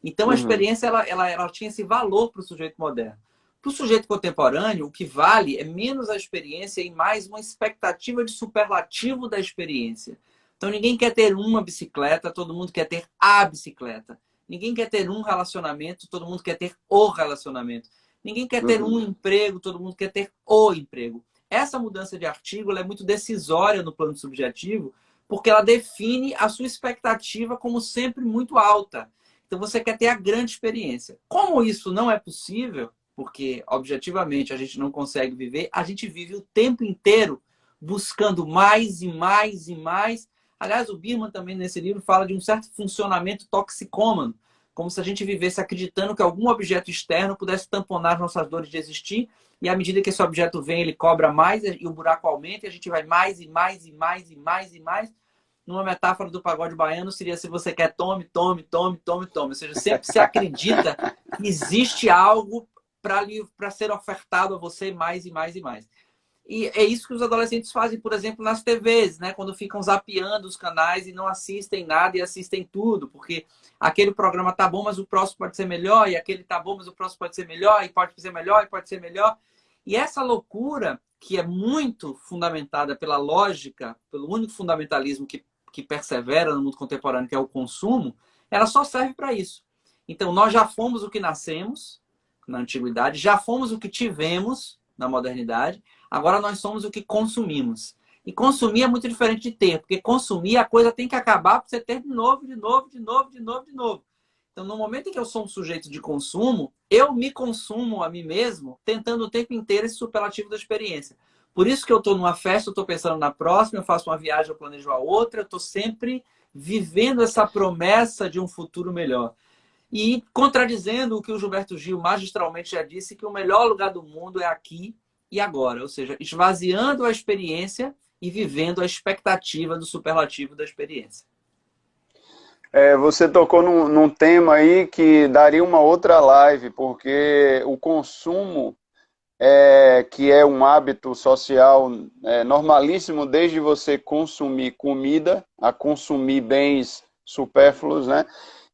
Então a Uhum, experiência ela tinha esse valor para o sujeito moderno. Para o sujeito contemporâneo, o que vale é menos a experiência e mais uma expectativa de superlativo da experiência. Então, ninguém quer ter uma bicicleta, todo mundo quer ter a bicicleta. Ninguém quer ter um relacionamento, todo mundo quer ter o relacionamento. Ninguém quer ter um uhum, emprego, todo mundo quer ter o emprego. Essa mudança de artigo é muito decisória no plano subjetivo, porque ela define a sua expectativa como sempre muito alta. Então, você quer ter a grande experiência. Como isso não é possível, porque objetivamente a gente não consegue viver, a gente vive o tempo inteiro buscando mais e mais e mais. Aliás, o Bierman também nesse livro fala de um certo funcionamento toxicômano, como se a gente vivesse acreditando que algum objeto externo pudesse tamponar nossas dores de existir, e à medida que esse objeto vem, ele cobra mais e o buraco aumenta, e a gente vai mais e mais e mais e mais e mais. Numa metáfora do pagode baiano, seria se você quer tome, tome, tome, tome, tome. Ou seja, sempre se acredita que existe algo para ser ofertado a você mais e mais e mais. E é isso que os adolescentes fazem, por exemplo, nas TVs, né? Quando ficam zapeando os canais e não assistem nada e assistem tudo, porque aquele programa tá bom, mas o próximo pode ser melhor, e aquele tá bom, mas o próximo pode ser melhor, e pode ser melhor, e pode ser melhor. E essa loucura que é muito fundamentada pela lógica, pelo único fundamentalismo que persevera no mundo contemporâneo, que é o consumo, ela só serve para isso. Então, nós já fomos o que nascemos na antiguidade, já fomos o que tivemos na modernidade, agora nós somos o que consumimos. E consumir é muito diferente de ter, porque consumir a coisa tem que acabar para você ter de novo, de novo, de novo, de novo, de novo. Então, no momento em que eu sou um sujeito de consumo, eu me consumo a mim mesmo, tentando o tempo inteiro esse superlativo da experiência. Por isso que eu estou numa festa, eu estou pensando na próxima, eu faço uma viagem, eu planejo a outra, eu estou sempre vivendo essa promessa de um futuro melhor. E contradizendo o que o Gilberto Gil magistralmente já disse, que o melhor lugar do mundo é aqui e agora. Ou seja, esvaziando a experiência e vivendo a expectativa do superlativo da experiência. Você tocou num tema aí que daria uma outra live, porque o consumo, que é um hábito social normalíssimo, desde você consumir comida a consumir bens supérfluos, né?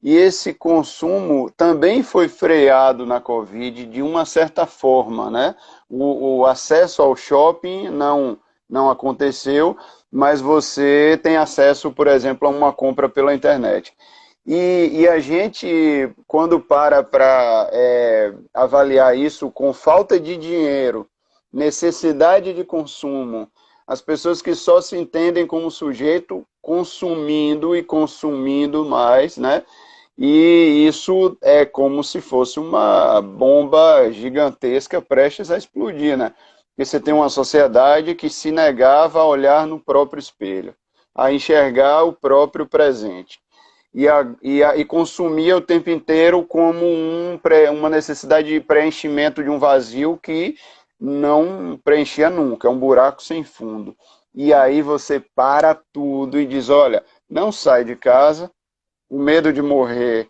E esse consumo também foi freado na Covid de uma certa forma, né? O acesso ao shopping não aconteceu, mas você tem acesso, por exemplo, a uma compra pela internet. E a gente, quando para avaliar isso com falta de dinheiro, necessidade de consumo, as pessoas que só se entendem como sujeito consumindo e consumindo mais, né? E isso é como se fosse uma bomba gigantesca prestes a explodir, né? Porque você tem uma sociedade que se negava a olhar no próprio espelho, a enxergar o próprio presente. E consumia o tempo inteiro como uma necessidade de preenchimento de um vazio que não preenchia nunca, é um buraco sem fundo. E aí você para tudo e diz, olha, não sai de casa, o medo de morrer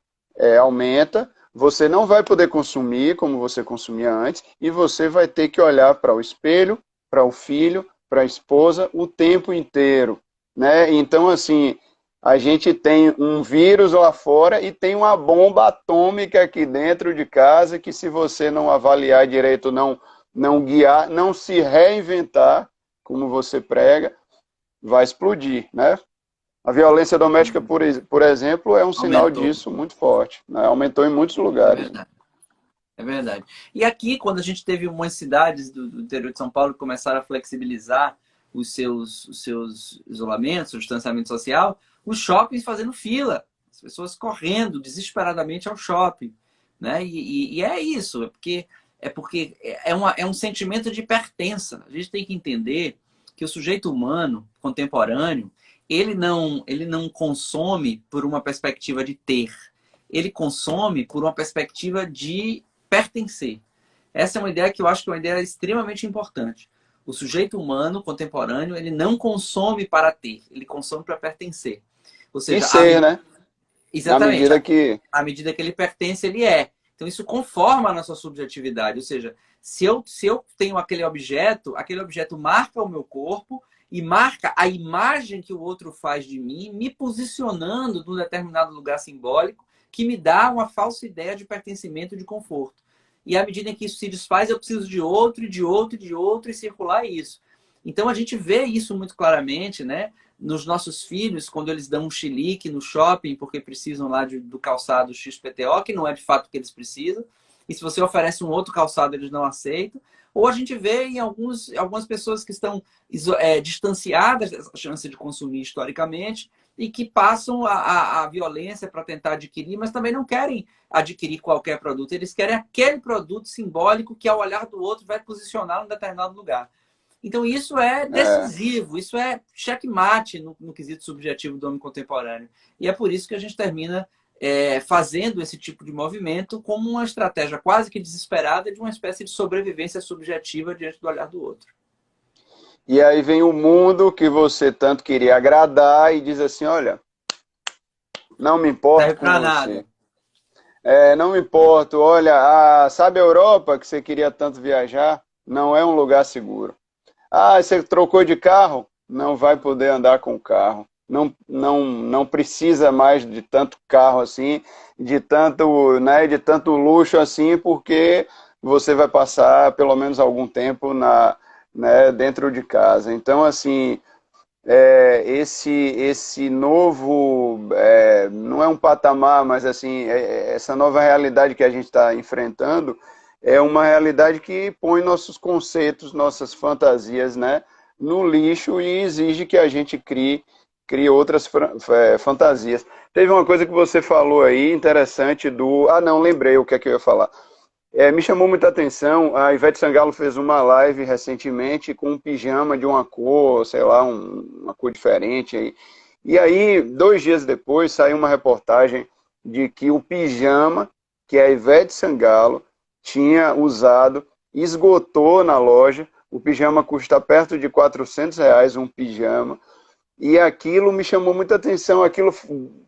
aumenta, você não vai poder consumir como você consumia antes, e você vai ter que olhar para o espelho, para o filho, para a esposa, o tempo inteiro, né? Então, assim, a gente tem um vírus lá fora e tem uma bomba atômica aqui dentro de casa que, se você não avaliar direito, não guiar, não se reinventar, como você prega, vai explodir, né? A violência doméstica, por exemplo, é um sinal Aumentou. disso muito forte, né? Aumentou em muitos É lugares. verdade. É verdade. E aqui, quando a gente teve umas cidades do interior de São Paulo que começaram a flexibilizar os seus isolamentos, o distanciamento social, os shoppings fazendo fila, as pessoas correndo desesperadamente ao shopping, né? E é isso, porque é um sentimento de pertença. A gente tem que entender que o sujeito humano contemporâneo, ele não consome por uma perspectiva de ter, ele consome por uma perspectiva de pertencer. Essa é uma ideia que eu acho que é uma ideia extremamente importante. O sujeito humano contemporâneo, ele não consome para ter, ele consome para pertencer. Ou E seja, ser, né? Na exatamente, medida que... à medida que ele pertence, ele é. Então isso conforma a nossa subjetividade. Ou seja, se eu tenho aquele objeto marca o meu corpo e marca a imagem que o outro faz de mim, me posicionando num determinado lugar simbólico que me dá uma falsa ideia de pertencimento e de conforto. E à medida em que isso se desfaz, eu preciso de outro, e de outro, e de outro, e circular isso. Então a gente vê isso muito claramente, né? Nos nossos filhos, quando eles dão um chilique no shopping porque precisam lá do calçado XPTO, que não é de fato o que eles precisam, e se você oferece um outro calçado, eles não aceitam. Ou a gente vê em algumas pessoas que estão distanciadas dessa chance de consumir historicamente e que passam a violência para tentar adquirir, mas também não querem adquirir qualquer produto. Eles querem aquele produto simbólico que, ao olhar do outro, vai posicionar em um determinado lugar. Então, isso é decisivo, isso é checkmate no quesito subjetivo do homem contemporâneo. E é por isso que a gente termina fazendo esse tipo de movimento como uma estratégia quase que desesperada de uma espécie de sobrevivência subjetiva diante do olhar do outro. E aí vem o mundo que você tanto queria agradar e diz assim, olha, não me importo Serve com para você. nada. Não me importo, olha, sabe a Europa que você queria tanto viajar? Não é um lugar seguro. Ah, você trocou de carro? Não vai poder andar com o carro. Não precisa mais de tanto carro assim, de tanto luxo assim, porque você vai passar pelo menos algum tempo né, dentro de casa. Então, assim, esse novo, não é um patamar, mas assim, essa nova realidade que a gente está enfrentando é uma realidade que põe nossos conceitos, nossas fantasias, né, no lixo e exige que a gente crie outras fantasias. Teve uma coisa que você falou aí, interessante, do... Ah, não, lembrei o que é que eu ia falar. Me chamou muita atenção, a Ivete Sangalo fez uma live recentemente com um pijama de uma cor, sei lá, uma cor diferente. E aí, 2 dias depois, saiu uma reportagem de que o pijama que a Ivete Sangalo tinha usado esgotou na loja. O pijama custa perto de R$ 400, um pijama. E aquilo me chamou muita atenção, aquilo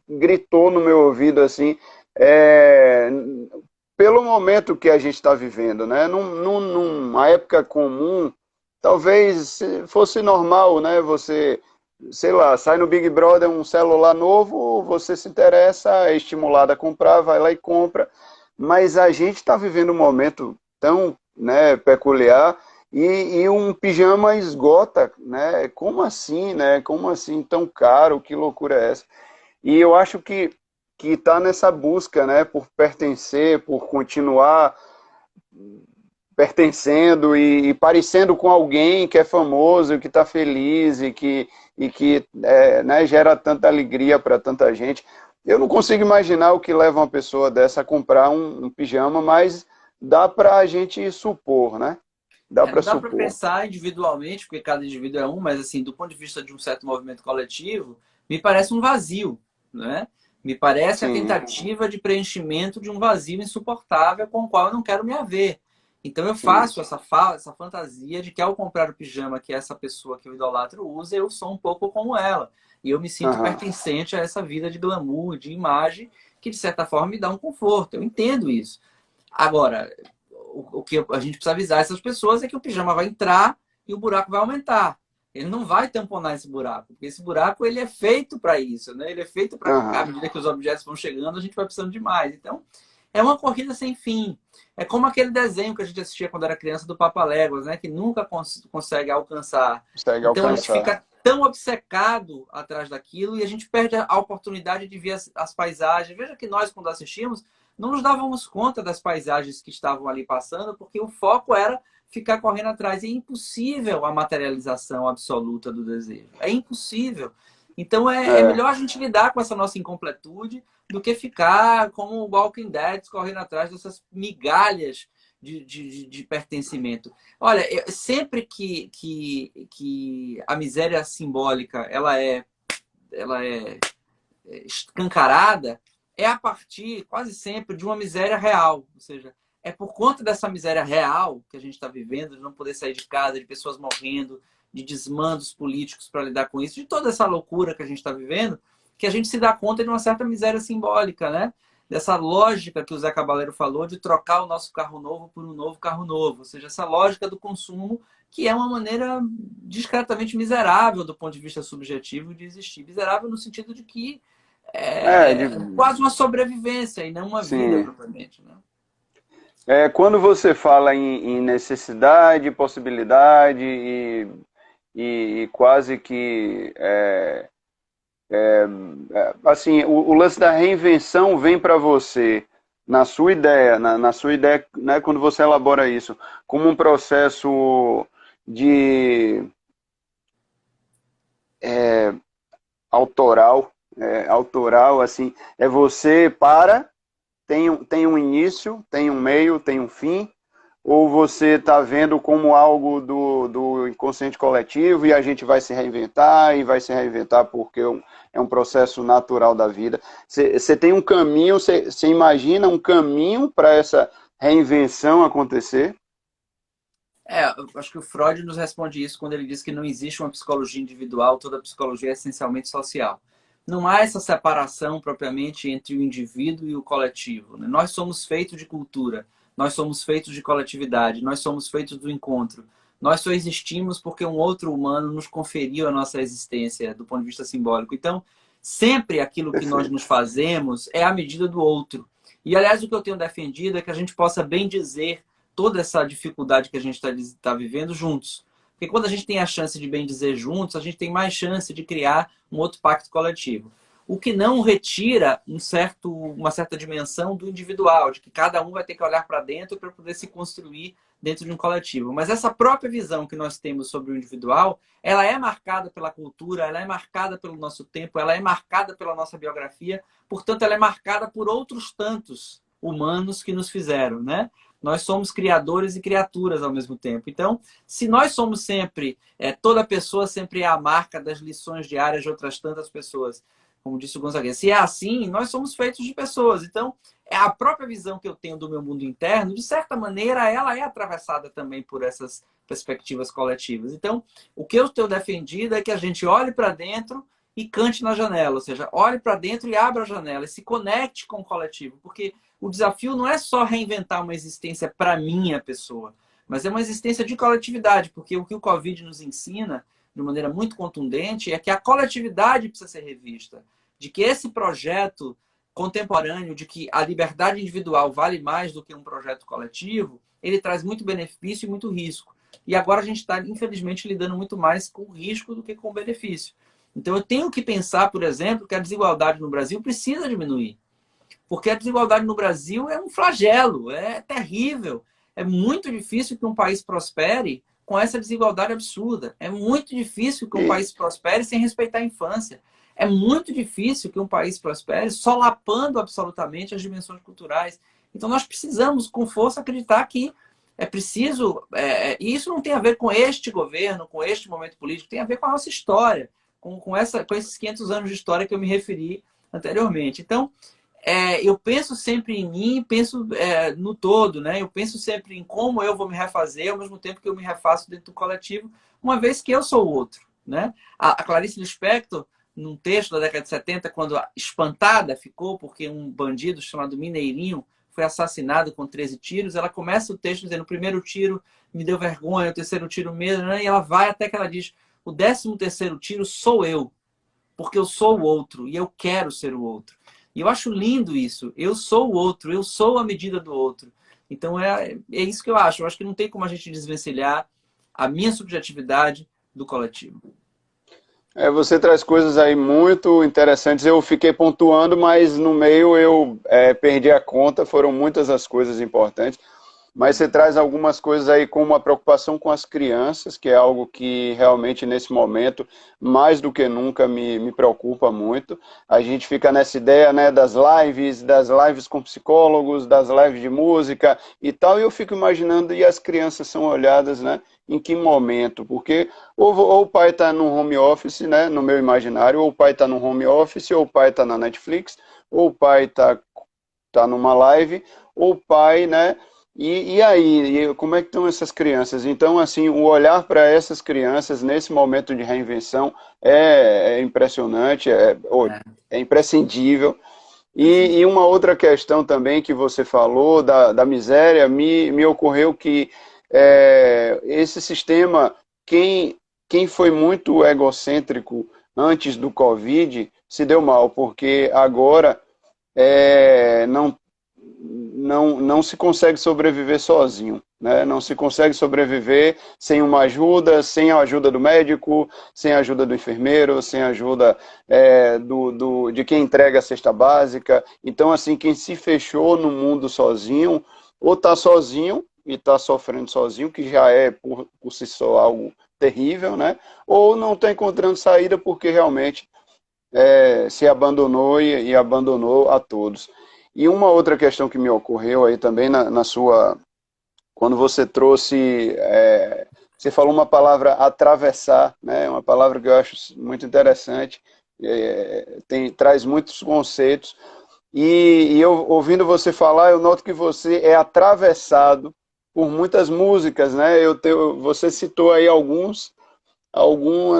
gritou no meu ouvido assim, é, pelo momento que a gente está vivendo, né? Numa época comum, talvez fosse normal, né? Você, sei lá, sai no Big Brother um celular novo, você se interessa, é estimulado a comprar, vai lá e compra. Mas a gente está vivendo um momento tão, né, peculiar e um pijama esgota, né? Como assim, né? Como assim tão caro? Que loucura é essa? E eu acho que está nessa busca, né, por pertencer, por continuar pertencendo e parecendo com alguém que é famoso, que está feliz e que né, gera tanta alegria para tanta gente. Eu não consigo imaginar o que leva uma pessoa dessa a comprar um pijama, mas dá para a gente supor, né? Dá para Não dá para supor. pensar individualmente, porque cada indivíduo é um, mas assim, do ponto de vista de um certo movimento coletivo, me parece um vazio, né? Me parece a Sim, tentativa de preenchimento de um vazio insuportável com o qual eu não quero me haver. Então eu sim. faço essa fantasia de que ao comprar o pijama que essa pessoa que eu idolatro usa, eu sou um pouco como ela. E eu me sinto Aham, pertencente a essa vida de glamour, de imagem, que de certa forma me dá um conforto. Eu entendo isso. Agora, o que a gente precisa avisar essas pessoas é que o pijama vai entrar e o buraco vai aumentar. Ele não vai tamponar esse buraco, porque esse buraco ele é feito para isso, né? Ele é feito para, à aham, medida que os objetos vão chegando, a gente vai precisando de mais. Então, é uma corrida sem fim. É como aquele desenho que a gente assistia quando era criança do Papaléguas, né? Que nunca consegue alcançar. consegue Então, a gente alcançar. fica tão obcecado atrás daquilo e a gente perde a oportunidade de ver as paisagens. Veja que nós, quando assistimos, não nos dávamos conta das paisagens que estavam ali passando, porque o foco era ficar correndo atrás. E é impossível a materialização absoluta do desejo. É impossível. Então é É, melhor a gente lidar com essa nossa incompletude do que ficar como o Walking Dead correndo atrás dessas migalhas de pertencimento. Olha, sempre que a miséria simbólica ela é escancarada, é a partir, quase sempre, de uma miséria real. Ou seja, é por conta dessa miséria real que a gente está vivendo, de não poder sair de casa, de pessoas morrendo, de desmandos políticos para lidar com isso, de toda essa loucura que a gente está vivendo, que a gente se dá conta de uma certa miséria simbólica, né? Dessa lógica que o Zé Cabaleiro falou de trocar o nosso carro novo por um novo carro novo. Ou seja, essa lógica do consumo que é uma maneira discretamente miserável do ponto de vista subjetivo de existir. Miserável no sentido de que é, é de, quase uma sobrevivência e não uma vida sim. propriamente, né? Quando você fala em necessidade, possibilidade e quase que assim, o lance da reinvenção vem para você na sua ideia, né, quando você elabora isso, como um processo de autoral, assim, é você tem um início, tem um meio, tem um fim, ou você está vendo como algo do inconsciente coletivo e a gente vai se reinventar e vai se reinventar porque é um processo natural da vida. Você tem um caminho, você imagina um caminho para essa reinvenção acontecer? Eu acho que o Freud nos responde isso quando ele diz que não existe uma psicologia individual, toda psicologia é essencialmente social. Não há essa separação propriamente entre o indivíduo e o coletivo, né? Nós somos feitos de cultura, nós somos feitos de coletividade, nós somos feitos do encontro. Nós só existimos porque um outro humano nos conferiu a nossa existência do ponto de vista simbólico. Então, sempre aquilo que nós nos Perfeito. fazemos é à medida do outro. E, aliás, o que eu tenho defendido é que a gente possa bem dizer toda essa dificuldade que a gente está vivendo juntos. Porque quando a gente tem a chance de bem dizer juntos, a gente tem mais chance de criar um outro pacto coletivo. O que não retira uma certa dimensão do individual, de que cada um vai ter que olhar para dentro para poder se construir dentro de um coletivo. Mas essa própria visão que nós temos sobre o individual, ela é marcada pela cultura, ela é marcada pelo nosso tempo, ela é marcada pela nossa biografia, portanto, ela é marcada por outros tantos humanos que nos fizeram, né? Nós somos criadores e criaturas ao mesmo tempo. Então, se nós somos sempre, toda pessoa sempre é a marca das lições diárias de outras tantas pessoas, como disse o Gonzaga, se é assim, nós somos feitos de pessoas. Então, a própria visão que eu tenho do meu mundo interno, de certa maneira, ela é atravessada também por essas perspectivas coletivas. Então, o que eu tenho defendido é que a gente olhe para dentro e cante na janela, ou seja, olhe para dentro e abra a janela e se conecte com o coletivo, porque o desafio não é só reinventar uma existência para minha pessoa, mas é uma existência de coletividade, porque o que o Covid nos ensina, de maneira muito contundente, é que a coletividade precisa ser revista, de que esse projeto contemporâneo, de que a liberdade individual vale mais do que um projeto coletivo, ele traz muito benefício e muito risco. E agora a gente está, infelizmente, lidando muito mais com o risco do que com o benefício. Então eu tenho que pensar, por exemplo, que a desigualdade no Brasil precisa diminuir. Porque a desigualdade no Brasil é um flagelo, é terrível. É muito difícil que um país prospere com essa desigualdade absurda. É muito difícil que um país prospere sem respeitar a infância. É muito difícil que um país prospere solapando absolutamente as dimensões culturais. Então nós precisamos, com força, acreditar que é preciso... e isso não tem a ver com este governo, com este momento político, tem a ver com a nossa história, com esses 500 anos de história que eu me referi anteriormente. Então, eu penso sempre em mim, penso no todo, né? Eu penso sempre em como eu vou me refazer, ao mesmo tempo que eu me refaço dentro do coletivo, uma vez que eu sou o outro, né? A Clarice Lispector, num texto da década de 70, quando espantada ficou porque um bandido chamado Mineirinho foi assassinado com 13 tiros, ela começa o texto dizendo: o primeiro tiro me deu vergonha, o terceiro tiro mesmo, né? E ela vai até que ela diz: o 13º tiro sou eu, porque eu sou o outro e eu quero ser o outro. E eu acho lindo isso. Eu sou o outro, eu sou a medida do outro. Então é isso que eu acho. Eu acho que não tem como a gente desvencilhar a minha subjetividade do coletivo. Você traz coisas aí muito interessantes. Eu fiquei pontuando, mas no meio eu perdi a conta. Foram muitas as coisas importantes. Mas você traz algumas coisas aí como a preocupação com as crianças, que é algo que realmente nesse momento, mais do que nunca, me preocupa muito. A gente fica nessa ideia, né, das lives com psicólogos, das lives de música e tal, e eu fico imaginando, e as crianças são olhadas, né, em que momento? Porque ou o pai está no home office, né, no meu imaginário, ou o pai está no home office, ou o pai está na Netflix, ou o pai tá numa live, ou o pai, né? E aí, como é que estão essas crianças? Então, assim, o olhar para essas crianças nesse momento de reinvenção é impressionante, é imprescindível. E uma outra questão também que você falou da miséria, me ocorreu que esse sistema, quem foi muito egocêntrico antes do Covid, se deu mal, porque agora não se consegue sobreviver sozinho, né? Não se consegue sobreviver sem uma ajuda, sem a ajuda do médico, sem a ajuda do enfermeiro, sem a ajuda de quem entrega a cesta básica. Então, assim, quem se fechou no mundo sozinho, ou está sozinho e está sofrendo sozinho, que já é por si só algo terrível, né? Ou não está encontrando saída porque realmente se abandonou e abandonou a todos. E uma outra questão que me ocorreu aí também na sua... Quando você trouxe... você falou uma palavra atravessar, né? Uma palavra que eu acho muito interessante, traz muitos conceitos. E eu, ouvindo você falar, eu noto que você é atravessado por muitas músicas, né? Você citou aí algumas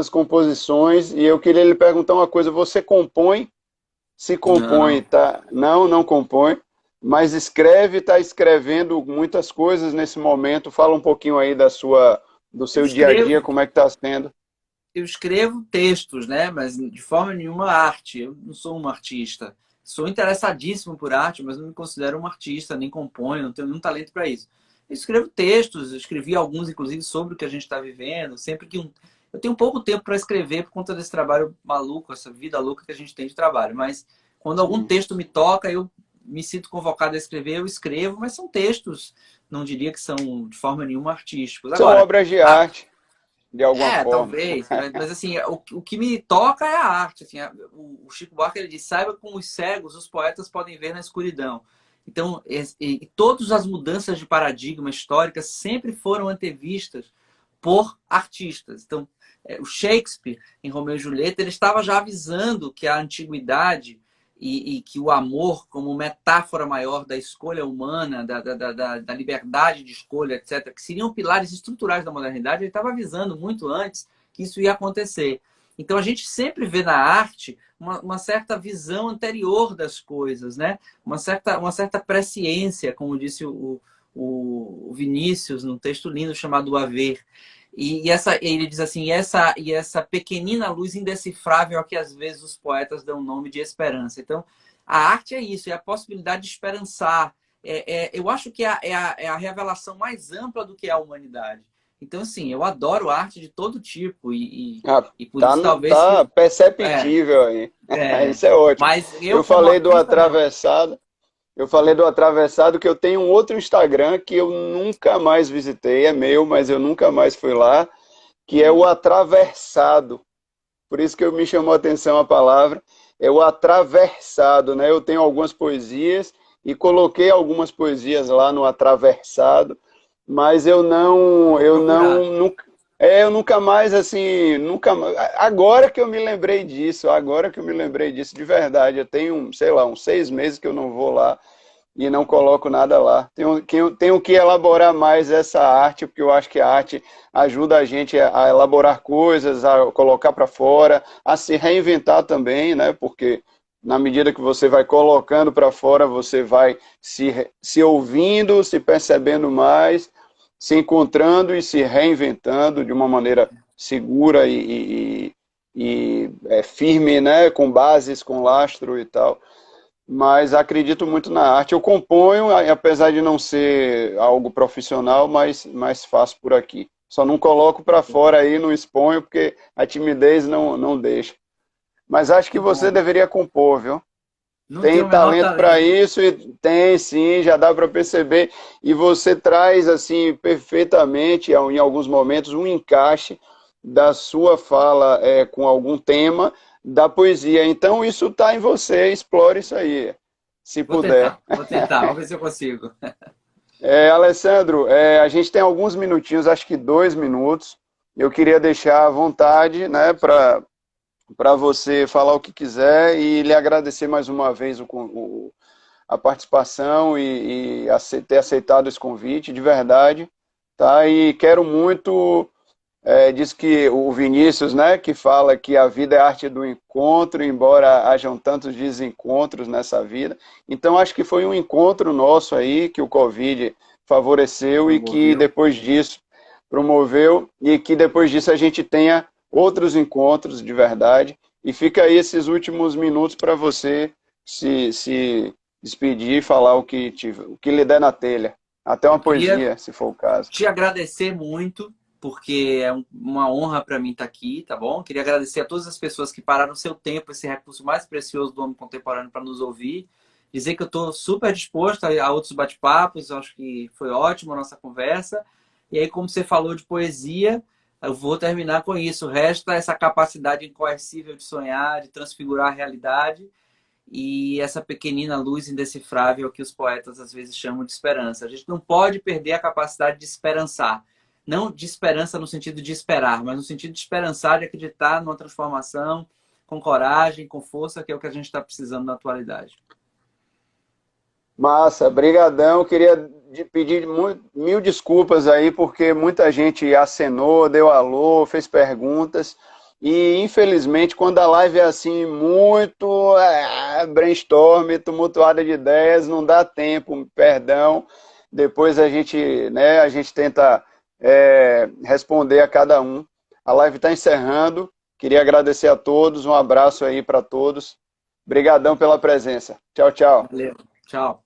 composições, e eu queria lhe perguntar uma coisa: você compõe? Se compõe, Não. tá? Não compõe, mas está escrevendo muitas coisas nesse momento. Fala um pouquinho aí do Eu seu dia a dia, escrevo, como é que está sendo. eu escrevo textos, né? Mas de forma nenhuma arte. Eu não sou um artista. Sou interessadíssimo por arte, mas não me considero um artista, nem componho, não tenho nenhum talento para isso. Eu escrevo textos, eu escrevi alguns, inclusive, sobre o que a gente está vivendo. Sempre que eu tenho pouco tempo para escrever por conta desse trabalho maluco, essa vida louca que a gente tem de trabalho. Mas quando algum Sim. texto me toca, eu me sinto convocado a escrever, eu escrevo, mas são textos, não diria que são de forma nenhuma artísticos. São Agora, obras de arte, de alguma forma. talvez, mas assim, o que me toca é a arte. Assim, o Chico Buarque ele diz: saiba como os cegos, os poetas podem ver na escuridão. Então, e todas as mudanças de paradigma históricas sempre foram antevistas por artistas. Então, o Shakespeare, em Romeu e Julieta, ele estava já avisando que a antiguidade e que o amor, como metáfora maior da escolha humana, da liberdade de escolha, etc., que seriam pilares estruturais da modernidade, ele estava avisando muito antes que isso ia acontecer. Então, a gente sempre vê na arte uma certa visão anterior das coisas, né? Uma certa presciência, como disse o Vinícius, num texto lindo chamado O Haver. Ele diz assim, e essa pequenina luz indecifrável a que às vezes os poetas dão o nome de esperança. Então, a arte é isso, é a possibilidade de esperançar. Eu acho que é a revelação mais ampla do que é a humanidade. Então, assim, eu adoro arte de todo tipo Ah, e por isso talvez tá que... É, perceptível aí. é, Isso é ótimo. mas eu Eu como falei do artista, não. atravessado, eu falei do atravessado que eu tenho um outro Instagram que eu nunca mais visitei, é meu, mas eu nunca mais fui lá, que é o atravessado. Por isso que me chamou a atenção a palavra, é o atravessado, né? Eu tenho algumas poesias e coloquei algumas poesias lá no atravessado, mas Vou procurar. eu nunca mais assim, agora que eu me lembrei disso, agora que eu me lembrei disso de verdade, eu tenho, sei lá, uns 6 meses que eu não vou lá e não coloco nada lá. Tenho que elaborar mais essa arte, porque eu acho que a arte ajuda a gente a elaborar coisas, a colocar para fora, a se reinventar também, né? Porque na medida que você vai colocando para fora, você vai se ouvindo, se percebendo mais, se encontrando e se reinventando de uma maneira segura e firme, né? Com bases, com lastro e tal, mas acredito muito na arte. Eu componho, apesar de não ser algo profissional, mas faço por aqui. Só não coloco para fora aí, não exponho, porque a timidez não deixa. Mas acho que Que você bom. deveria compor, viu? Não Tem tenho o menor talento para talento. isso e tem sim, já dá para perceber. E você traz assim perfeitamente, em alguns momentos, um encaixe da sua fala com algum tema da poesia. Então isso está em você, explore isso aí, se puder. Vou tentar, vamos ver se eu consigo. Alessandro, a gente tem alguns minutinhos, acho que 2 minutos. Eu queria deixar à vontade, né, para você falar o que quiser e lhe agradecer mais uma vez a participação e ter aceitado esse convite, de verdade, tá? E quero muito, diz que o Vinícius, né, que fala que a vida é a arte do encontro, embora hajam tantos desencontros nessa vida. Então, acho que foi um encontro nosso aí, que o Covid favoreceu e que Promoveu. depois disso promoveu, e que depois disso a gente tenha outros encontros de verdade. E fica aí esses últimos minutos para você se despedir e falar o que lhe der na telha. Até uma Eu queria poesia, se for o caso. te agradecer muito, porque é uma honra para mim estar aqui, tá bom? Queria agradecer a todas as pessoas que pararam seu tempo, esse recurso mais precioso do homem contemporâneo, para nos ouvir. Dizer que eu estou super disposto a outros bate-papos, acho que foi ótimo a nossa conversa. E aí, como você falou de poesia, eu vou terminar com isso. Resta essa capacidade incoercível de sonhar, de transfigurar a realidade e essa pequenina luz indecifrável que os poetas às vezes chamam de esperança. A gente não pode perder a capacidade de esperançar. Não de esperança no sentido de esperar, mas no sentido de esperançar, de acreditar numa transformação com coragem, com força, que é o que a gente está precisando na atualidade. Massa, brigadão. Queria pedir mil desculpas aí, porque muita gente acenou, deu alô, fez perguntas. E, infelizmente, quando a live é assim, muito brainstorm, tumultuada de ideias, não dá tempo, perdão. Depois a gente tenta responder a cada um. A live está encerrando. Queria agradecer a todos, um abraço aí para todos. Brigadão pela presença. Tchau, tchau. Valeu. Tchau.